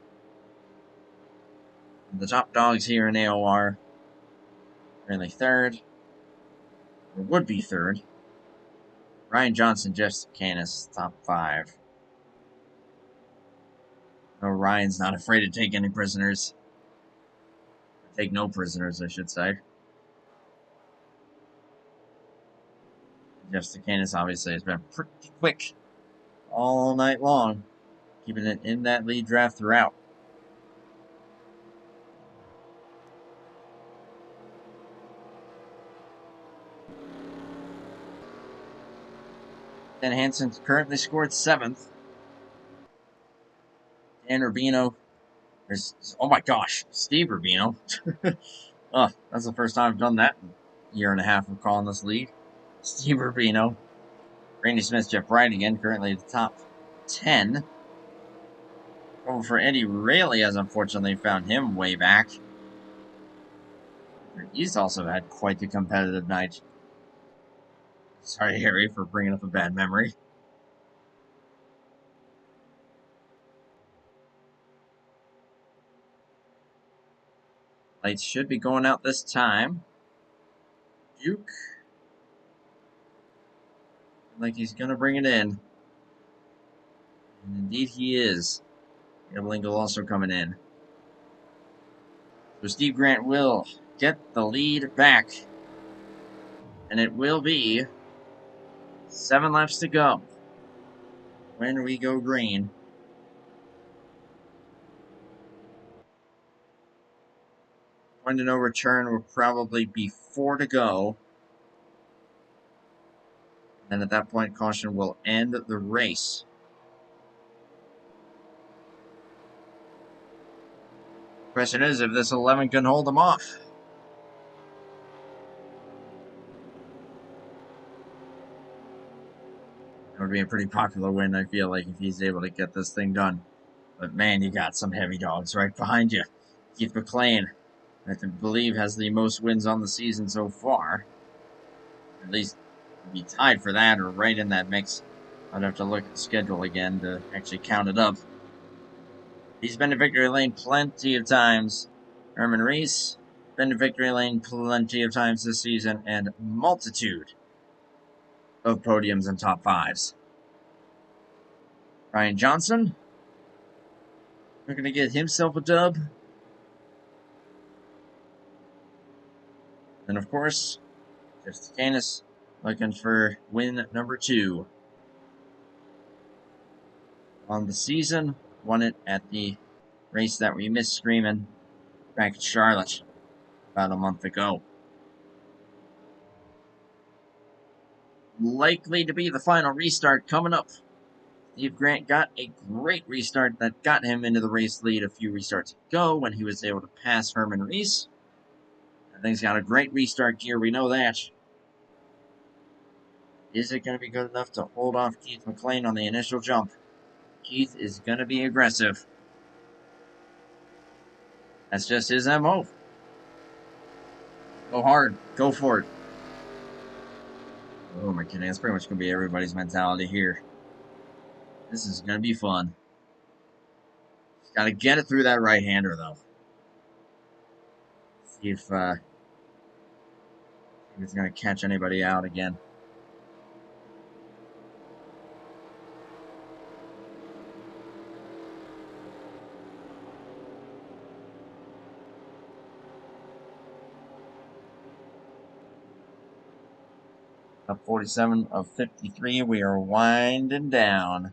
The top dogs here in AOR. Currently third. Or would be third. Ryan Johnson, Jeff Canis, top 5. No, Ryan's not afraid to take any prisoners. Take no prisoners, I should say. Jeff Stacanis obviously has been pretty quick all night long, keeping it in that lead draft throughout. Dan Hansen's currently scored 7th. Dan Rubino. Oh my gosh, Steve Rubino. Oh, that's the first time I've done that in a year and a half of calling this league. Steve Rubino. Randy Smith, Jeff Wright again, currently the top 10. Over for Eddie Rayleigh has unfortunately found him way back. He's also had quite the competitive night. Sorry, Harry, for bringing up a bad memory. Lights should be going out this time. Duke. Like he's going to bring it in. And indeed he is. Eblingle also coming in. So Steve Grant will get the lead back. And it will be 7 laps to go when we go green. Point to no return will probably be 4 to go. And at that point, caution will end the race. Question is if this 11 can hold them off. It would be a pretty popular win, I feel like, if he's able to get this thing done. But man, you got some heavy dogs right behind you. Keith McLean, I believe, has the most wins on the season so far. At least be tied for that or right in that mix. I'd have to look at the schedule again to actually count it up. He's been to victory lane plenty of times. Herman Reese, been to victory lane plenty of times this season, and multitude of podiums and top 5s. Ryan Johnson, looking to get himself a dub. And of course, Jeff Stacanis looking for win number 2 on the season. Won it at the race that we missed screaming back in Charlotte about a month ago. Likely to be the final restart coming up. Steve Grant got a great restart that got him into the race lead a few restarts ago when he was able to pass Herman Reese. I think he's got a great restart gear, we know that. Is it going to be good enough to hold off Keith McLean on the initial jump? Keith is going to be aggressive. That's just his MO. Go hard. Go for it. Oh my goodness, that's pretty much going to be everybody's mentality here. This is going to be fun. Got to get it through that right-hander, though. See if it's going to catch anybody out again. Up 47 of 53. We are winding down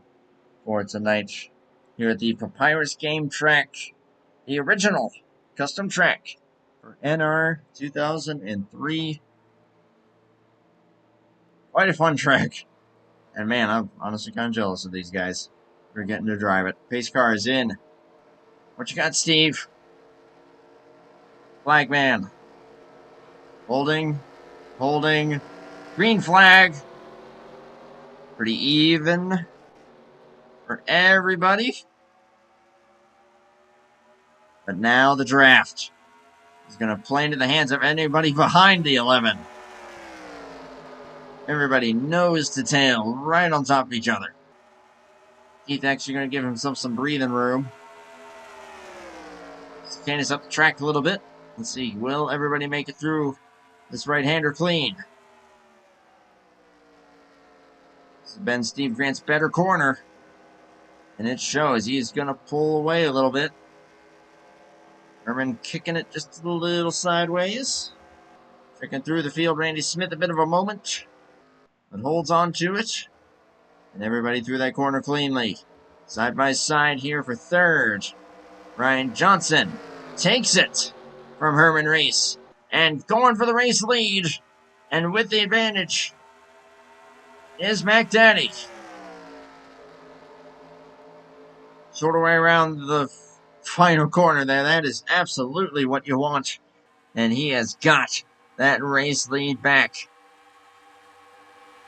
for tonight here at the Papyrus game track. The original custom track for NR 2003. Quite a fun track. And man, I'm honestly kind of jealous of these guys for getting to drive it. Pace car is in. What you got, Steve? Flag man. Holding. Green flag. Pretty even for everybody. But now the draft is going to play into the hands of anybody behind the 11. Everybody nose to tail, right on top of each other. Keith actually going to give himself some breathing room. Stand us up the track a little bit. Let's see, will everybody make it through this right-hander clean? This has been Steve Grant's better corner. And it shows. He's going to pull away a little bit. Herman kicking it just a little sideways. Checking through the field. Randy Smith, a bit of a moment. But holds on to it. And everybody through that corner cleanly. Side by side here for third. Ryan Johnson takes it from Herman Reese. And going for the race lead. And with the advantage is Mac Daddy. Sort of way around the final corner there. That is absolutely what you want. And he has got that race lead back.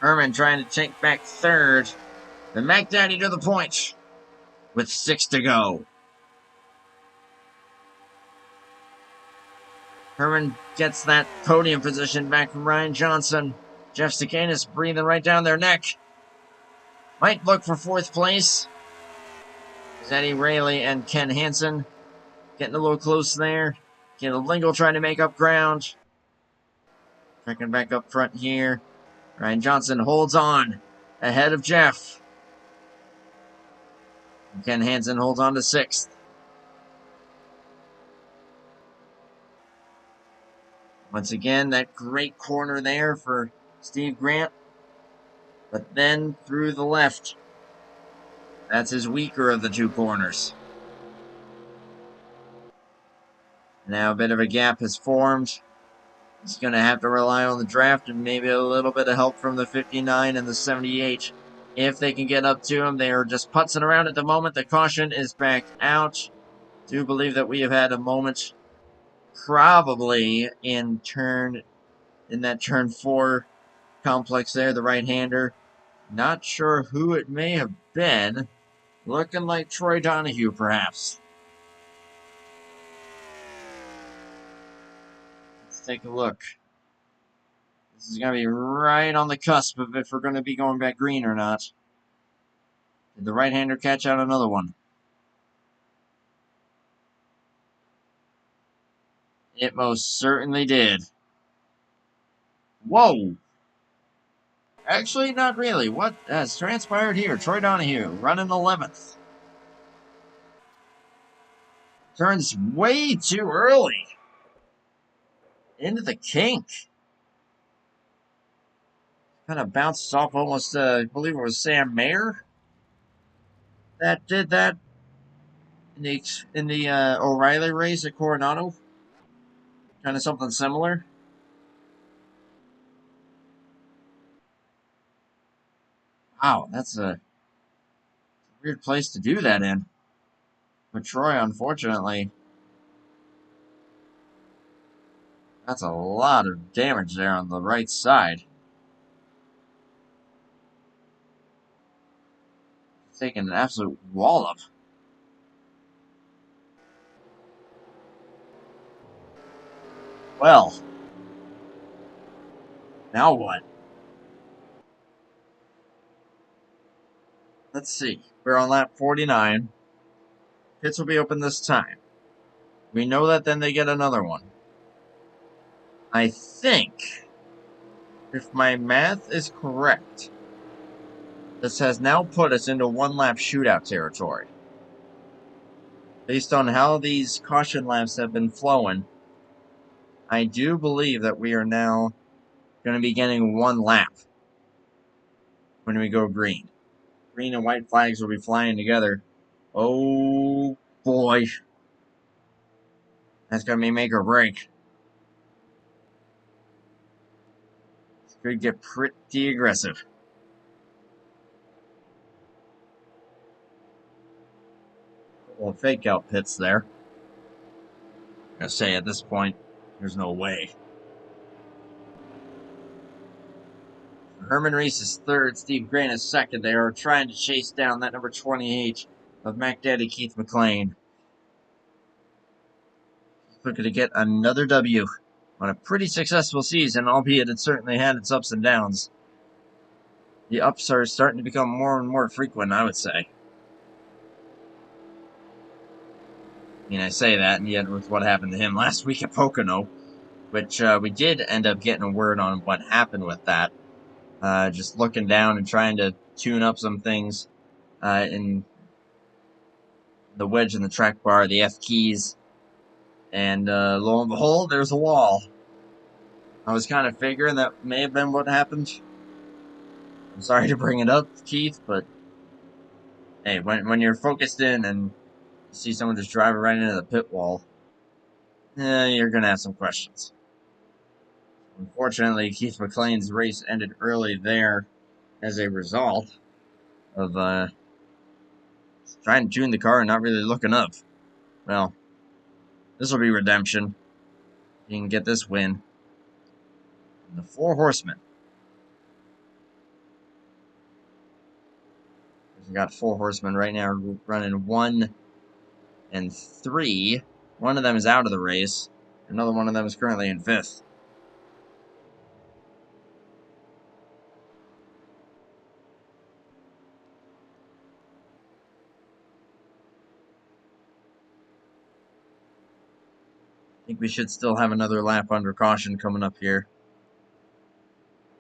Herman trying to take back third. The Mac Daddy to the point with 6 to go. Herman gets that podium position back from Ryan Johnson. Jeff Stakanis breathing right down their neck. Might look for 4th place. Eddie Rayleigh and Ken Hansen getting a little close there. Caleb Lingle trying to make up ground. Checking back up front here. Ryan Johnson holds on ahead of Jeff. Ken Hansen holds on to 6th. Once again, that great corner there for Steve Grant. But then through the left. That's his weaker of the 2 corners. Now a bit of a gap has formed. He's going to have to rely on the draft and maybe a little bit of help from the 59 and the 78. If they can get up to him, they are just putzing around at the moment. The caution is back out. Do believe that we have had a moment probably in that turn 4 complex there, the right-hander. Not sure who it may have been. Looking like Troy Donahue, perhaps. Let's take a look. This is going to be right on the cusp of if we're going to be going back green or not. Did the right-hander catch out another one? It most certainly did. Whoa! Actually, not really. What has transpired here? Troy Donahue running 11th. Turns way too early. Into the kink. Kind of bounced off almost, I believe it was Sam Mayer that did that in the O'Reilly race at Coronado. Kind of something similar. Wow, that's a weird place to do that in. But Troy, unfortunately, that's a lot of damage there on the right side. Taking an absolute wallop. Well, now what? Let's see. We're on lap 49. Pits will be open this time. We know that then they get another one. I think, if my math is correct, this has now put us into 1-lap shootout territory. Based on how these caution laps have been flowing, I do believe that we are now going to be getting 1 lap when we go green. Green and white flags will be flying together. Oh boy. That's going to be make or break. This could get pretty aggressive. Well, fake out pits there. I'm going to say at this point, there's no way. Herman Reese is 3rd, Steve Grant is 2nd. They are trying to chase down that number 28 of Mac Daddy Keith McLean. Looking to get another W on a pretty successful season, albeit it certainly had its ups and downs. The ups are starting to become more and more frequent, I would say. I mean, I say that, and yet with what happened to him last week at Pocono, which we did end up getting a word on what happened with that. Just looking down and trying to tune up some things in the wedge in the track bar, the F keys, and lo and behold, there's a wall. I was kind of figuring that may have been what happened. I'm sorry to bring it up, Keith, but hey, when you're focused in and you see someone just driving right into the pit wall, you're gonna have some questions. Unfortunately, Keith McLean's race ended early there as a result of trying to tune the car and not really looking up. Well, this will be redemption. You can get this win. The Four Horsemen. We got Four Horsemen right now running 1 and 3. One of them is out of the race. Another one of them is currently in 5th. I think we should still have another lap under caution coming up here.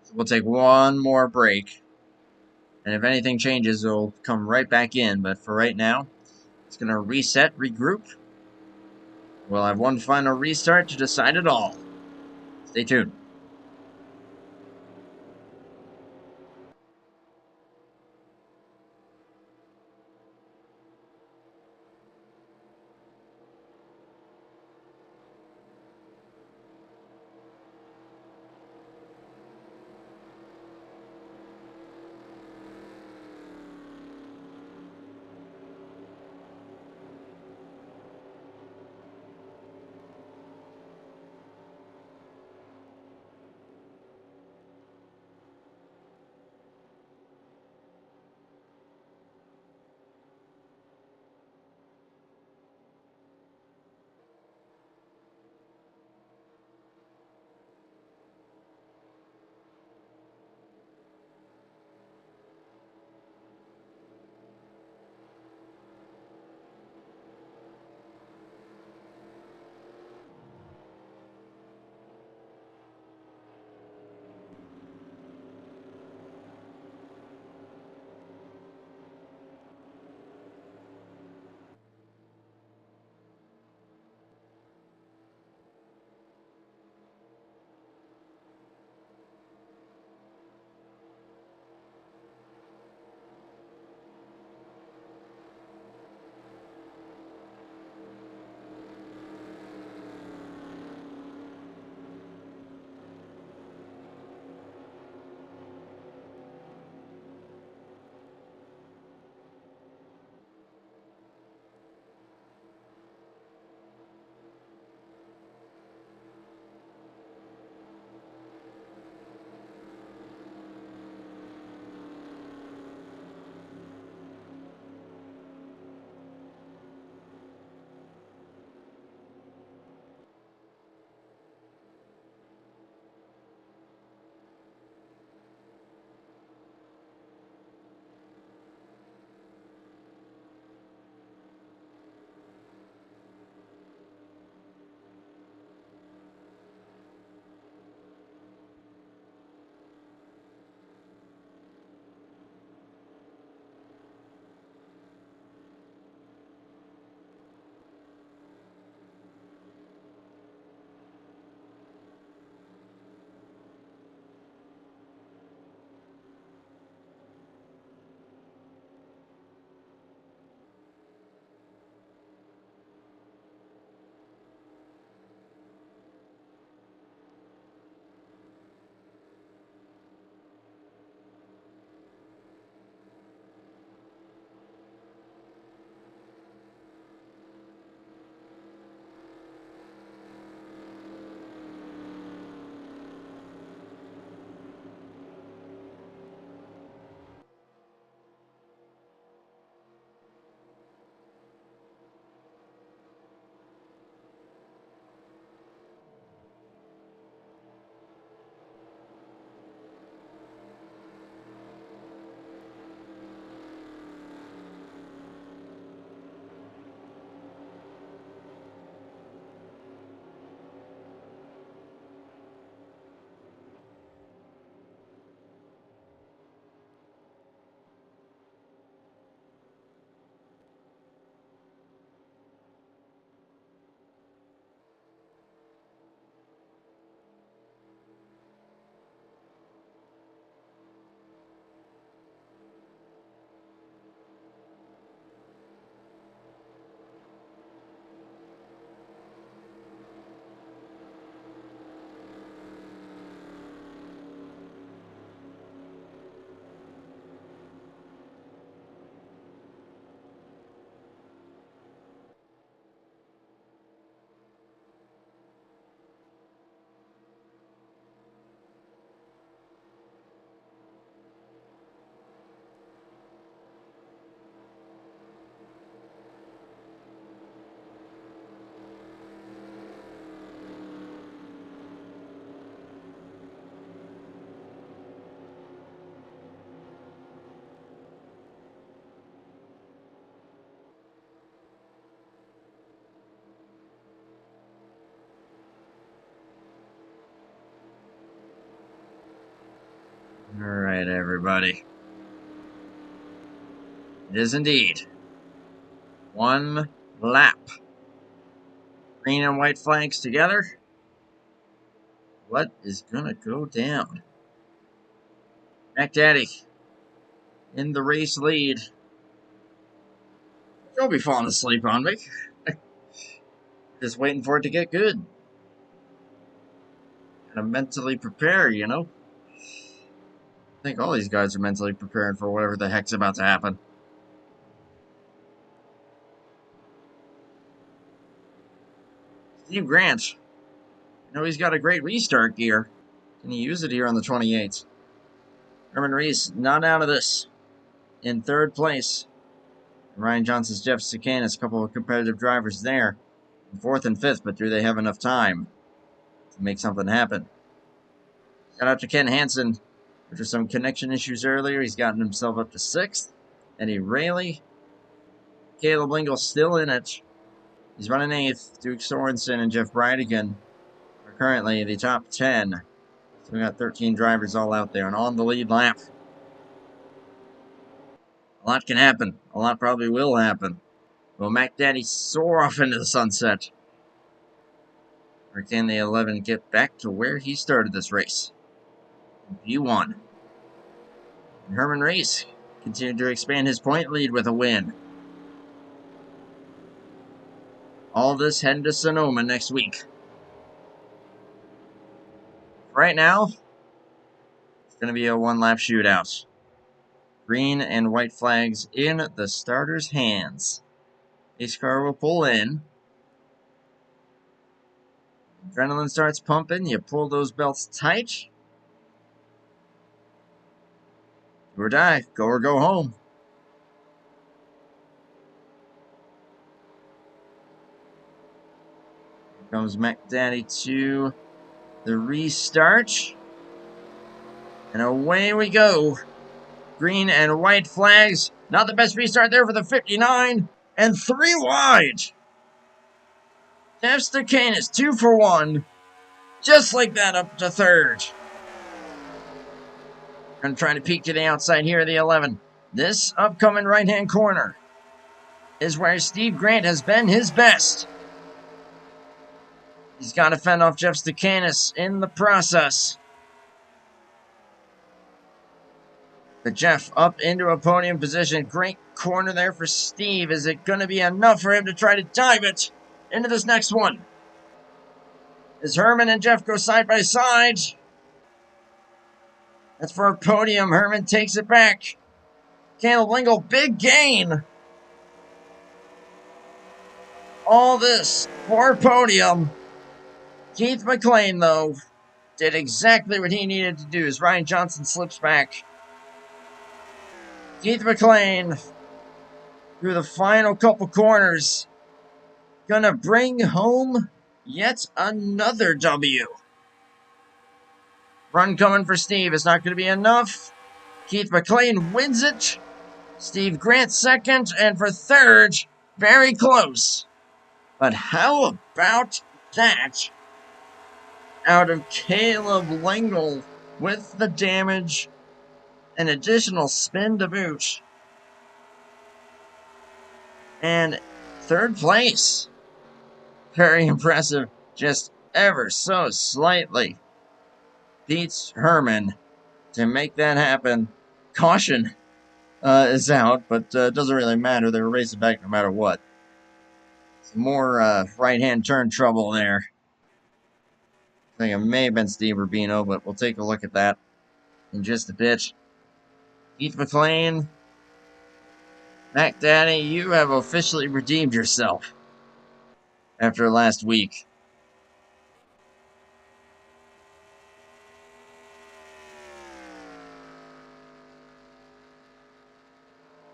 So we'll take one more break. And if anything changes, we'll come right back in. But for right now, it's going to reset, regroup. We'll have one final restart to decide it all. Stay tuned. right, everybody. It is indeed 1 lap. Green and white flags together. What is gonna go down? Mac Daddy in the race lead. Don't be falling asleep on me. Just waiting for it to get good. Gotta mentally prepare, you know? I think all these guys are mentally preparing for whatever the heck's about to happen. Steve Grant. You know, he's got a great restart gear. Can he use it here on the 28th? Herman Reese not out of this. In third place. Ryan Johnson's Jeff Sakanis, a couple of competitive drivers there. In fourth and fifth, but do they have enough time to make something happen? Shout out to Ken Hansen. After some connection issues earlier, he's gotten himself up to sixth. Eddie Rayleigh. Caleb Lingle still in it. He's running eighth. Duke Sorensen and Jeff Bridigan are currently the top 10. So we got 13 drivers all out there and on the lead lap. A lot can happen. A lot probably will happen. Will Mac Daddy soar off into the sunset? Or can the 11 get back to where he started this race? P1. And Herman Reese continued to expand his point lead with a win. All this heading to Sonoma next week. Right now, it's going to be a one-lap shootout. Green and white flags in the starter's hands. Each car will pull in. Adrenaline starts pumping. You pull those belts tight. Do or die. Go or go home. Here comes Mac Daddy to the restart. And away we go. Green and white flags. Not the best restart there for the 59. And 3 wide. Jeff Sakanis 2 for 1. Just like that up to third. I'm trying to peek to the outside here of the 11. This upcoming right-hand corner is where Steve Grant has been his best. He's got to fend off Jeff Sakanis in the process. But Jeff up into a podium position. Great corner there for Steve. Is it going to be enough for him to try to dive it into this next one? As Herman and Jeff go side by side. That's for a podium. Herman takes it back. Caleb Lingle, big gain. All this for a podium. Keith McLean, though, did exactly what he needed to do as Ryan Johnson slips back. Keith McLean, through the final couple corners, gonna bring home yet another W. Run coming for Steve. It's not going to be enough. Keith McLean wins it. Steve Grant second. And for third, very close. But how about that? Out of Caleb Lingle with the damage. An additional spin to boot. And third place. Very impressive. Just ever so slightly beats Herman to make that happen. Caution is out, but it doesn't really matter. They were racing back no matter what. Some more right-hand turn trouble there. I think it may have been Steve Rubino, but we'll take a look at that in just a bit. Keith McLean, Mac Daddy, you have officially redeemed yourself after last week.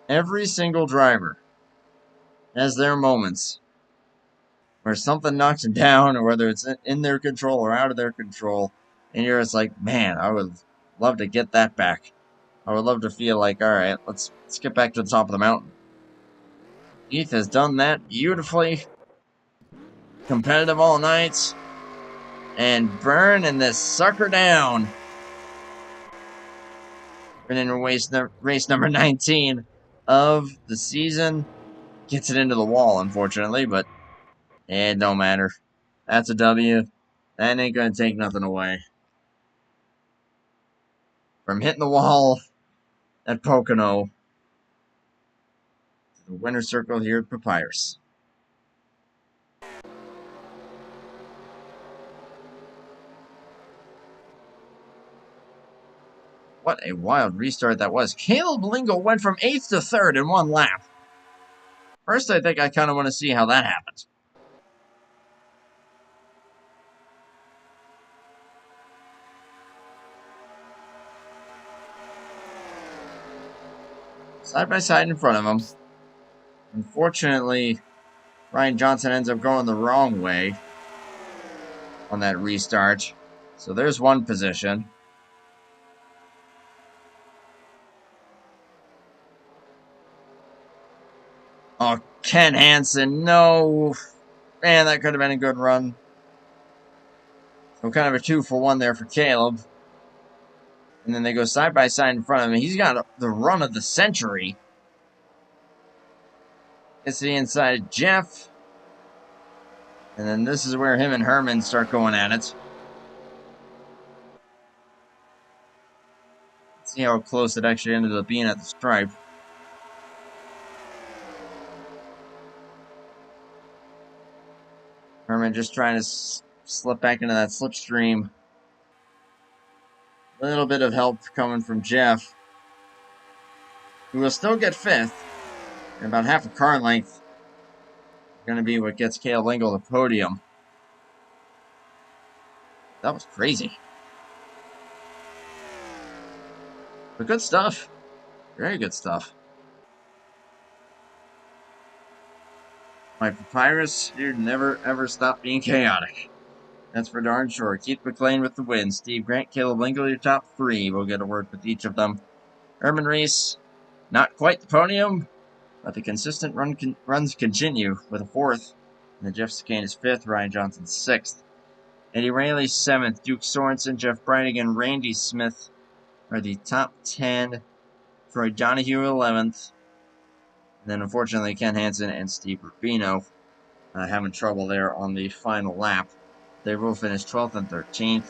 Every single driver has their moments where something knocks them down, or whether it's in their control or out of their control, and you're just like, man, I would love to get that back. I would love to feel like, all right, let's get back to the top of the mountain. Keith has done that beautifully. Competitive all night. And burning this sucker down. And in race number 19 of the season. Gets it into the wall, unfortunately, but it don't matter. That's a W. That ain't gonna take nothing away from hitting the wall at Pocono to the winner's circle here at Papyrus. What a wild restart that was. Caleb Lingle went from 8th to 3rd in one lap. First, I think I kind of want to see how that happened. Side by side in front of him. Unfortunately, Ryan Johnson ends up going the wrong way on that restart. So there's one position. Oh, Ken Hansen, no. Man, that could have been a good run. So kind of a 2-for-1 there for Caleb. And then they go side by side in front of him. He's got the run of the century. Gets the inside Jeff. And then this is where him and Herman start going at it. Let's see how close it actually ended up being at the stripe. Herman just trying to slip back into that slipstream. A little bit of help coming from Jeff, who will still get 5th. And about half a car length going to be what gets Caleb Lingle the podium. That was crazy. But good stuff. Very good stuff. My Papyrus, dude, never ever stop being chaotic. That's for darn sure. Keith McLean with the win. Steve Grant, Caleb Lingle, your top 3. We'll get a word with each of them. Herman Reese, not quite the podium, but the consistent runs continue with a 4th. And Jeff Sakane is 5th, Ryan Johnson 6th. Eddie Rayleigh 7th, Duke Sorensen, Jeff Brighting, and Randy Smith are the top 10. Troy Donahue 11th. And then unfortunately Ken Hansen and Steve Rubino having trouble there on the final lap. They will finish 12th and 13th.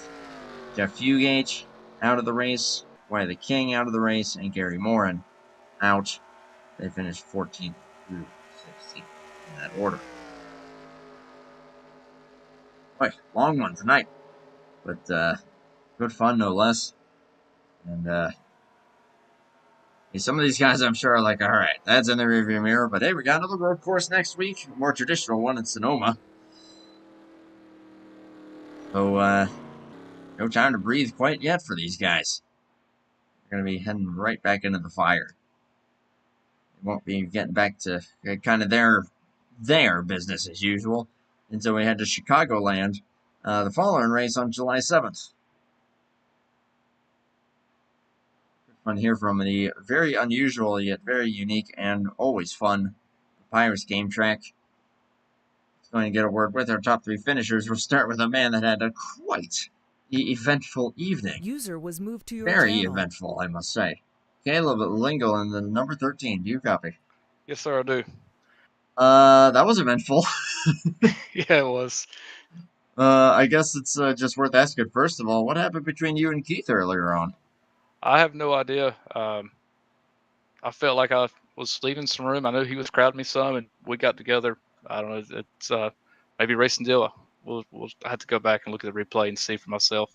Jeff Fugate out of the race. Wiley King out of the race. And Gary Morin out. They finished 14th through 16th in that order. Boy, long one tonight. But good fun no less. And some of these guys I'm sure are like, alright, that's in the rearview mirror. But hey, we got another road course next week. A more traditional one in Sonoma. So, no time to breathe quite yet for these guys. They're going to be heading right back into the fire. They won't be getting back to kind of their business as usual until we head to Chicagoland the following race on July 7th. Fun here from the very unusual yet very unique and always fun Papyrus game track. Going to get a word with our top 3 finishers. We'll start with a man that had a quite eventful evening. User was moved to your Very channel. eventful, I must say. Caleb Lingle in the number 13. Do you copy? Yes, sir, I do. That was eventful. Yeah, it was. I guess it's just worth asking, first of all, what happened between you and Keith earlier on? I have no idea. I felt like I was leaving some room. I knew he was crowding me some, and we got together. I don't know. It's maybe racing deal. We'll have to go back and look at the replay and see for myself.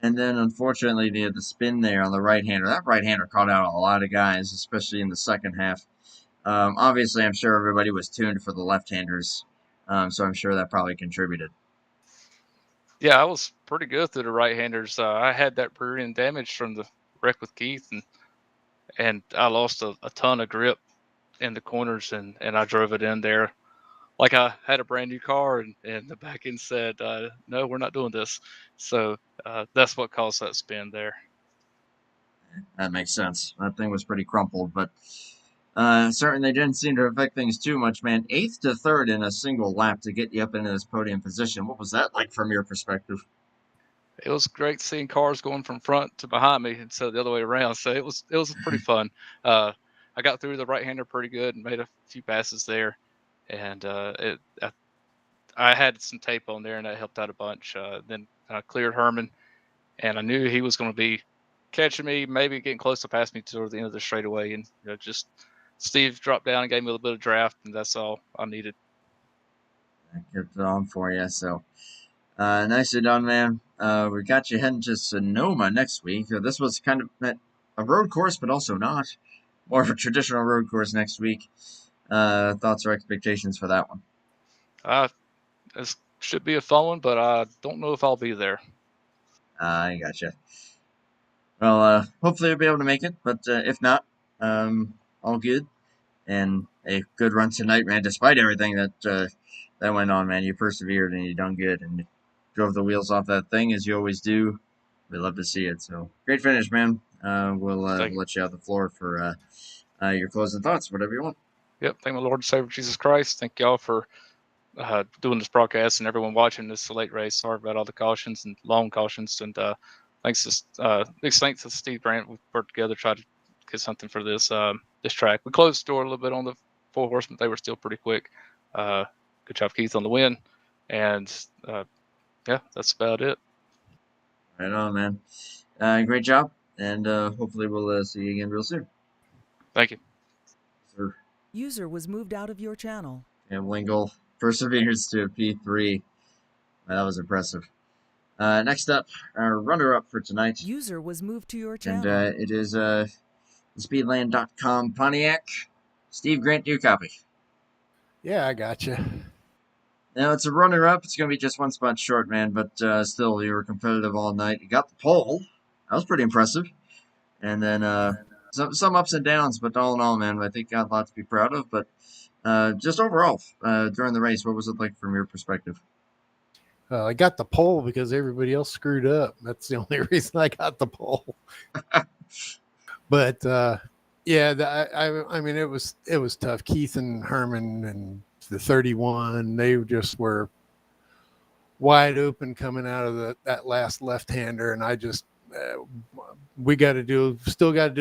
And then, unfortunately, they had the spin there on the right-hander. That right-hander caught out a lot of guys, especially in the second half. Obviously, I'm sure everybody was tuned for the left-handers, so I'm sure that probably contributed. Yeah, I was pretty good through the right-handers. I had that rear end damage from the wreck with Keith, and I lost a ton of grip in the corners, and I drove it in there like I had a brand new car, and the back end said, no, we're not doing this. So that's what caused that spin there. That makes sense. That thing was pretty crumpled, but certainly didn't seem to affect things too much, man. 8th to 3rd in a single lap to get you up into this podium position. What was that like from your perspective? it was great seeing cars going from front to behind me instead of the other way around. So it was pretty fun. Uh, I got through the right hander pretty good and made a few passes there, and I had some tape on there and that helped out a bunch. Then I cleared Herman, and I knew he was going to be catching me, maybe getting close to pass me toward the end of the straightaway, and just Steve dropped down and gave me a little bit of draft, and that's all I needed. I kept it on for you, so nicely done, man. We got you heading to Sonoma next week. This was kind of a road course, but also not. More of a traditional road course next week. Thoughts or expectations for that one? This should be a fun one, but I don't know if I'll be there. I gotcha. Well, hopefully you'll be able to make it, but if not, all good. And a good run tonight, man. Despite everything that went on, man, you persevered and you done good and drove the wheels off that thing as you always do. We love to see it. So great finish, man. We'll Thank you. let you have the floor for your closing thoughts, whatever you want. Yep. Thank my Lord and Savior Jesus Christ. Thank y'all for doing this broadcast and everyone watching this late race. Sorry about all the cautions and long cautions. And big thanks to Steve Grant. We worked together, tried to get something for this track. We closed the door a little bit on the four horsemen. They were still pretty quick. Good job, Keith, on the win. And yeah, that's about it. Right on, man. Great job, and hopefully we'll see you again real soon. Thank you. Sir. User was moved out of your channel. And Wingle perseveres to P3. That was impressive. Next up, our runner-up for tonight. User was moved to your And channel. it is Speedland.com Pontiac. Steve Grant, do you copy? Yeah, I gotcha. Now it's a runner-up. It's going to be just one spot short, man, but still, you were competitive all night. You got the pole. That was pretty impressive. And then some ups and downs, but all in all, man, I think got a lot to be proud of. But just overall, during the race, what was it like from your perspective? I got the pole because everybody else screwed up. That's the only reason I got the pole. But yeah, I mean, it was tough. Keith and Herman and the 31, they just were wide open coming out of that last left-hander, and I just still got to do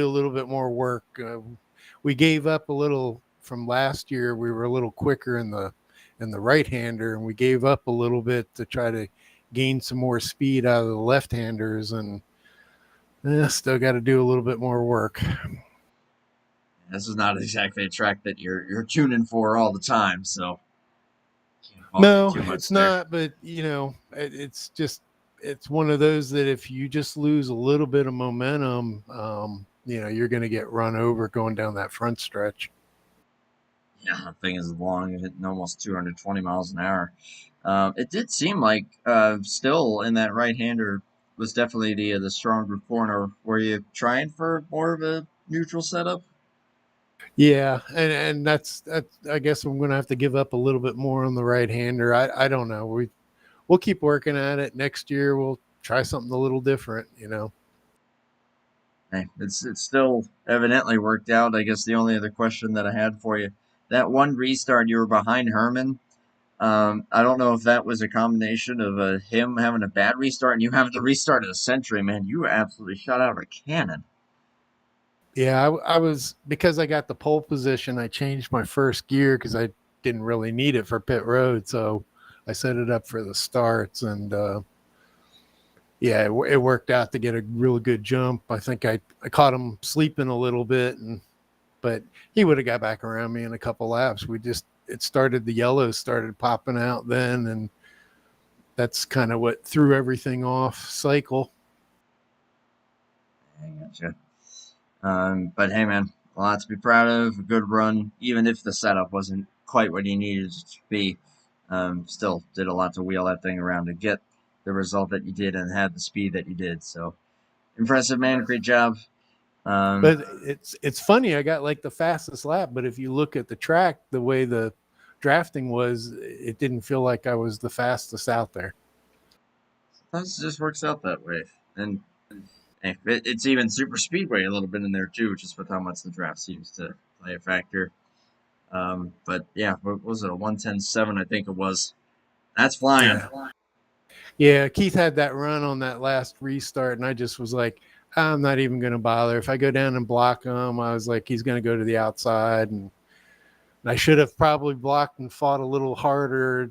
a little bit more work. We gave up a little from last year. We were a little quicker in the right-hander, and we gave up a little bit to try to gain some more speed out of the left-handers, and still got to do a little bit more work. This is not exactly a track that you're tuning for all the time, so no, it's not. But it's one of those that if you just lose a little bit of momentum, you're going to get run over going down that front stretch. Yeah, the thing is long, hitting almost 220 miles an hour. It did seem like still in that right-hander was definitely the stronger corner. Were you trying for more of a neutral setup? Yeah, and that's I guess I'm going to have to give up a little bit more on the right-hander. I don't know. We'll keep working at it. Next year we'll try something a little different. Hey, it's still evidently worked out. I guess the only other question that I had for you, that one restart you were behind Herman. I don't know if that was a combination of him having a bad restart and you having the restart of the century. Man, you absolutely shot out of a cannon. Yeah, I was, because I got the pole position, I changed my first gear because I didn't really need it for pit road. So I set it up for the starts, and yeah, it worked out to get a real good jump. I think I caught him sleeping a little bit, but he would have got back around me in a couple laps. The yellows started popping out then, and that's kind of what threw everything off cycle. I gotcha. But hey, man, a lot to be proud of. A good run, even if the setup wasn't quite what you needed it to be. Still did a lot to wheel that thing around to get the result that you did and had the speed that you did. So impressive, man. Great job. But it's funny. I got like the fastest lap, but if you look at the track, the way the drafting was, it didn't feel like I was the fastest out there. Sometimes it just works out that way. And it's even super speedway a little bit in there too, just with how much the draft seems to play a factor. But yeah, what was it, a 110.7? I think it was. That's flying. Yeah. Yeah, Keith had that run on that last restart, and I just was like, I'm not even going to bother. If I go down and block him, I was like, he's going to go to the outside, and I should have probably blocked and fought a little harder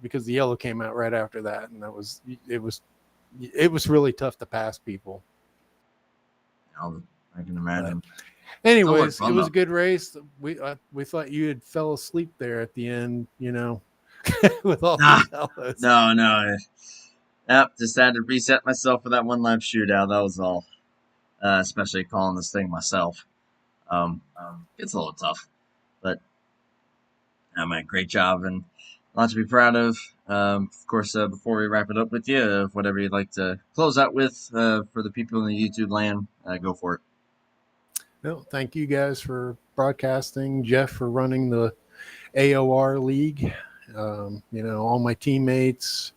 because the yellow came out right after that, and it was really tough to pass people. I can imagine. Anyways, it was a good race. We thought you had fell asleep there at the end, with all the yellows. No. Yep, just had to reset myself for that one lap shootout. That was all. Especially calling this thing myself. It's a little tough, but man, great job and a lot to be proud of. Of course, before we wrap it up with you, whatever you'd like to close out with for the people in the YouTube land, go for it. Well, thank you guys for broadcasting, Jeff for running the AOR league. All my teammates,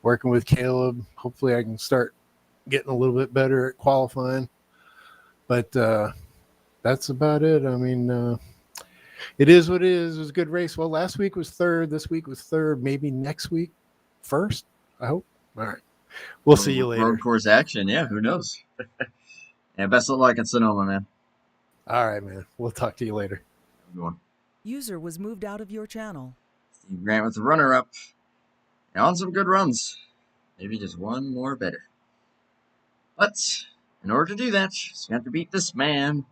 working with Caleb. Hopefully I can start getting a little bit better at qualifying. But that's about it. I mean, it is what it is. It was a good race. Well, last week was third. This week was third. Maybe next week first, I hope. All right. We'll see you later. Road course action. Yeah, who knows? Yeah, best of luck at Sonoma, man. All right, man. We'll talk to you later. Good one. User was moved out of your channel. Steve Grant with the runner-up. On some good runs. Maybe just one more better. But in order to do that, you have to beat this man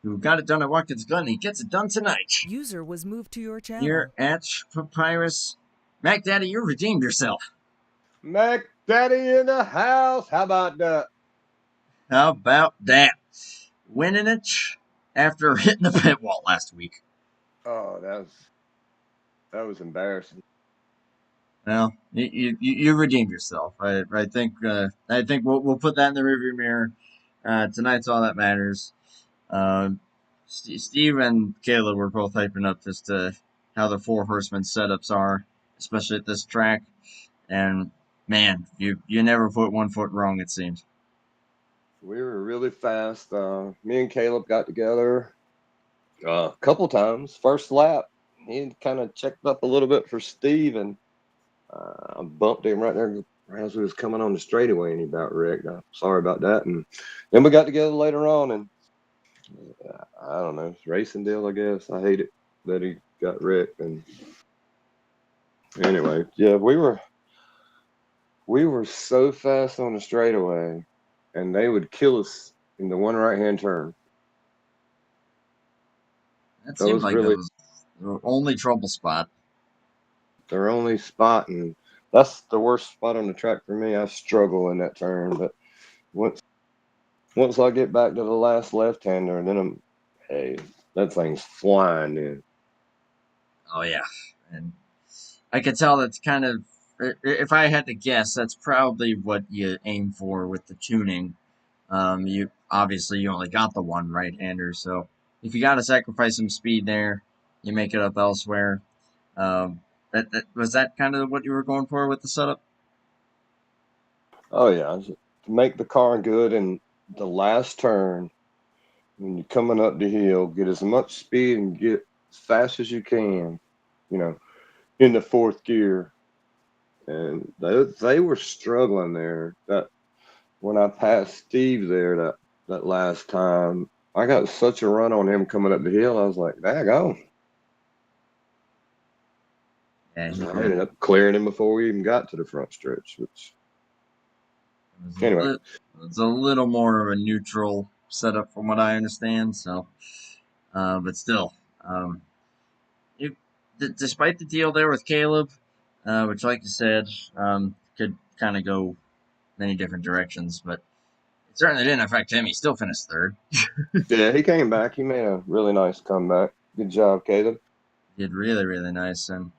who got it done at Watkins Glen. He gets it done tonight. User was moved to your channel. Here at Papyrus. Mac Daddy, you redeemed yourself. Mac Daddy in the house. How about that? How about that? Winning it after hitting the pit wall last week. Oh, that was embarrassing. Well, you redeemed yourself. I think we'll put that in the rearview mirror. Tonight's all that matters. Steve and Caleb were both hyping up just how the Four Horsemen setups are, especially at this track. And man, you never put one foot wrong, it seems. We were really fast. Me and Caleb got together a couple times. First lap, he kind of checked up a little bit for Steve, and I bumped him right there as we was coming on the straightaway, and he about wrecked. I'm sorry about that. And then we got together later on, and I don't know, racing deal, I guess. I hate it that he got wrecked. And anyway, yeah, we were so fast on the straightaway, and they would kill us in the one right-hand turn. That seemed like really, it was their only trouble spot. Their only spot, and that's the worst spot on the track for me. I struggle in that turn, but once I get back to the last left-hander, then that thing's flying in. Oh yeah, and I could tell that's kind of, if I had to guess, that's probably what you aim for with the tuning. You only got the one right-hander, so if you got to sacrifice some speed there, you make it up elsewhere. Was that kind of what you were going for with the setup? Oh yeah, to make the car good in the last turn when you're coming up the hill, get as much speed and get as fast as you can, in the fourth gear. And they were struggling there. That when I passed Steve there that last time, I got such a run on him coming up the hill. I was like, daggone. Yeah, I ended up clearing him before we even got to the front stretch, which anyway. It's a little more of a neutral setup from what I understand. So, but still, despite the deal there with Caleb, which, like you said, could kind of go many different directions, but it certainly didn't affect him. He still finished third. Yeah, he came back. He made a really nice comeback. Good job, Caleb. He did really, really nice, and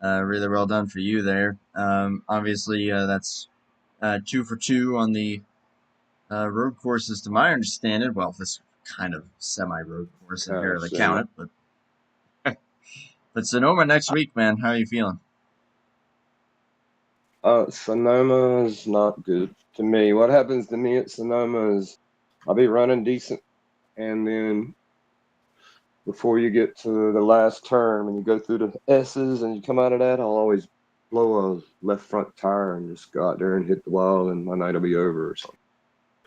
really well done for you there. Obviously, that's 2 for 2 on the road courses, to my understanding. Well, this kind of semi-road course, I barely count it, but Sonoma next week, man. How are you feeling? Sonoma is not good to me. What happens to me at Sonoma is I'll be running decent, and then before you get to the last turn and you go through the S's and you come out of that, I'll always blow a left front tire and just go out there and hit the wall, and my night will be over or something.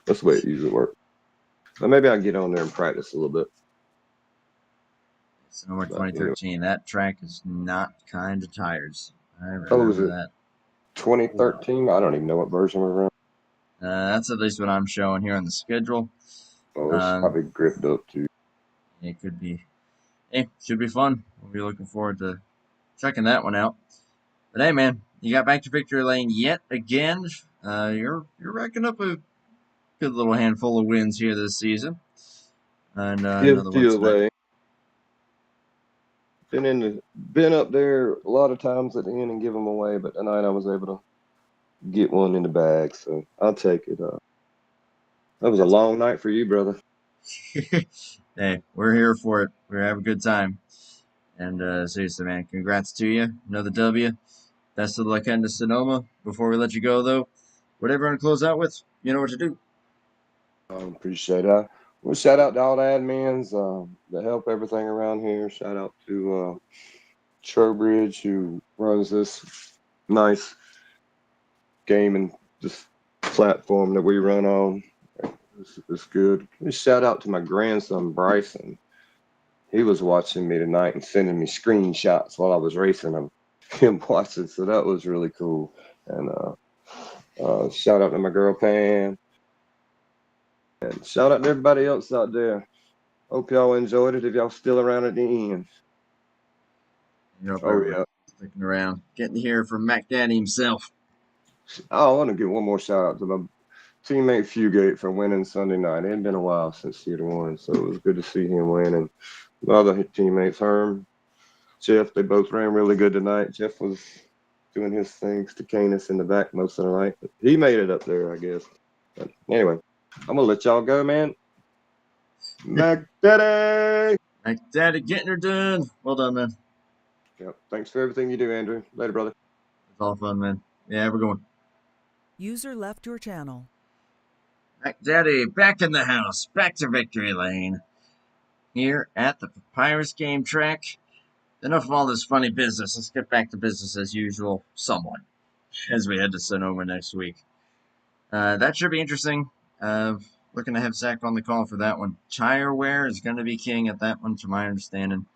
That's the way it usually works. But maybe I'll get on there and practice a little bit. Sonoma 2013. That track is not kind of tires. I Oh, was remember it that. 2013? I don't even know what version we're on. That's at least what I'm showing here on the schedule. Oh, it's probably gripped up too. It could be. Hey, should be fun. We'll be looking forward to checking that one out. But hey, man, you got back to victory lane yet again. You're racking up a good little handful of wins here this season. And Give another to you one tonight. away. Been up there a lot of times at the end and give them away, but tonight I was able to get one in the bag, so I'll take it. That was a long night for you, brother. Hey, we're here for it. We're having a good time. And seriously, man, congrats to you. Another W. Best of luck into Sonoma. Before we let you go, though, whatever you want to close out with, you know what to do. Appreciate it. Well, shout out to all the admins that help everything around here. Shout out to Trowbridge, who runs this nice game and this platform that we run on. It's good. Shout out to my grandson, Bryson. He was watching me tonight and sending me screenshots while I was racing him watching, so that was really cool. And shout out to my girl, Pam. And shout out to everybody else out there. Hope y'all enjoyed it if y'all still around at the end. Yeah. Sticking around. Getting to hear from Mac Daddy himself. I want to give one more shout out to my teammate Fugate for winning Sunday night. It had been a while since he had won, so it was good to see him win. And my other teammates, Herm, Jeff, they both ran really good tonight. Jeff was doing his things to Canis in the back most of the night. But he made it up there, I guess. But anyway, I'm going to let y'all go, man. Mac Daddy! Mac Daddy getting her done. Well done, man. Yep. Thanks for everything you do, Andrew. Later, brother. It's all fun, man. Yeah, have a good one. User left your channel. Mac Daddy back in the house. Back to victory lane. Here at the Papyrus game track. Enough of all this funny business. Let's get back to business as usual, somewhat, as we head to Sonoma next week. That should be interesting. Looking to have Zach on the call for that one. Tire wear is going to be king at that one, to my understanding.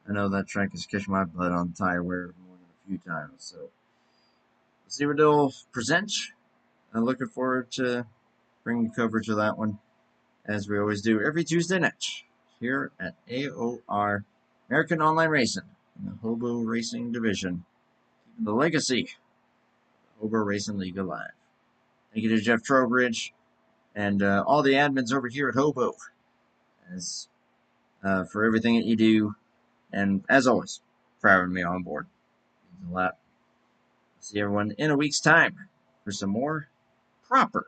I know that track has kicked my butt on tire wear more than a few times, so we'll see what they'll present. I'm looking forward to bringing coverage of that one, as we always do every Tuesday night here at AOR, American Online Racing, in the HOBO Racing Division. Keeping the legacy of HOBO Racing League alive. Thank you to Jeff Trowbridge and all the admins over here at HOBO as for everything that you do, and as always, for having me on board. It means a lot. See everyone in a week's time for some more proper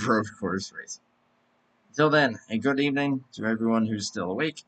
road course racing. Until then, a good evening to everyone who's still awake,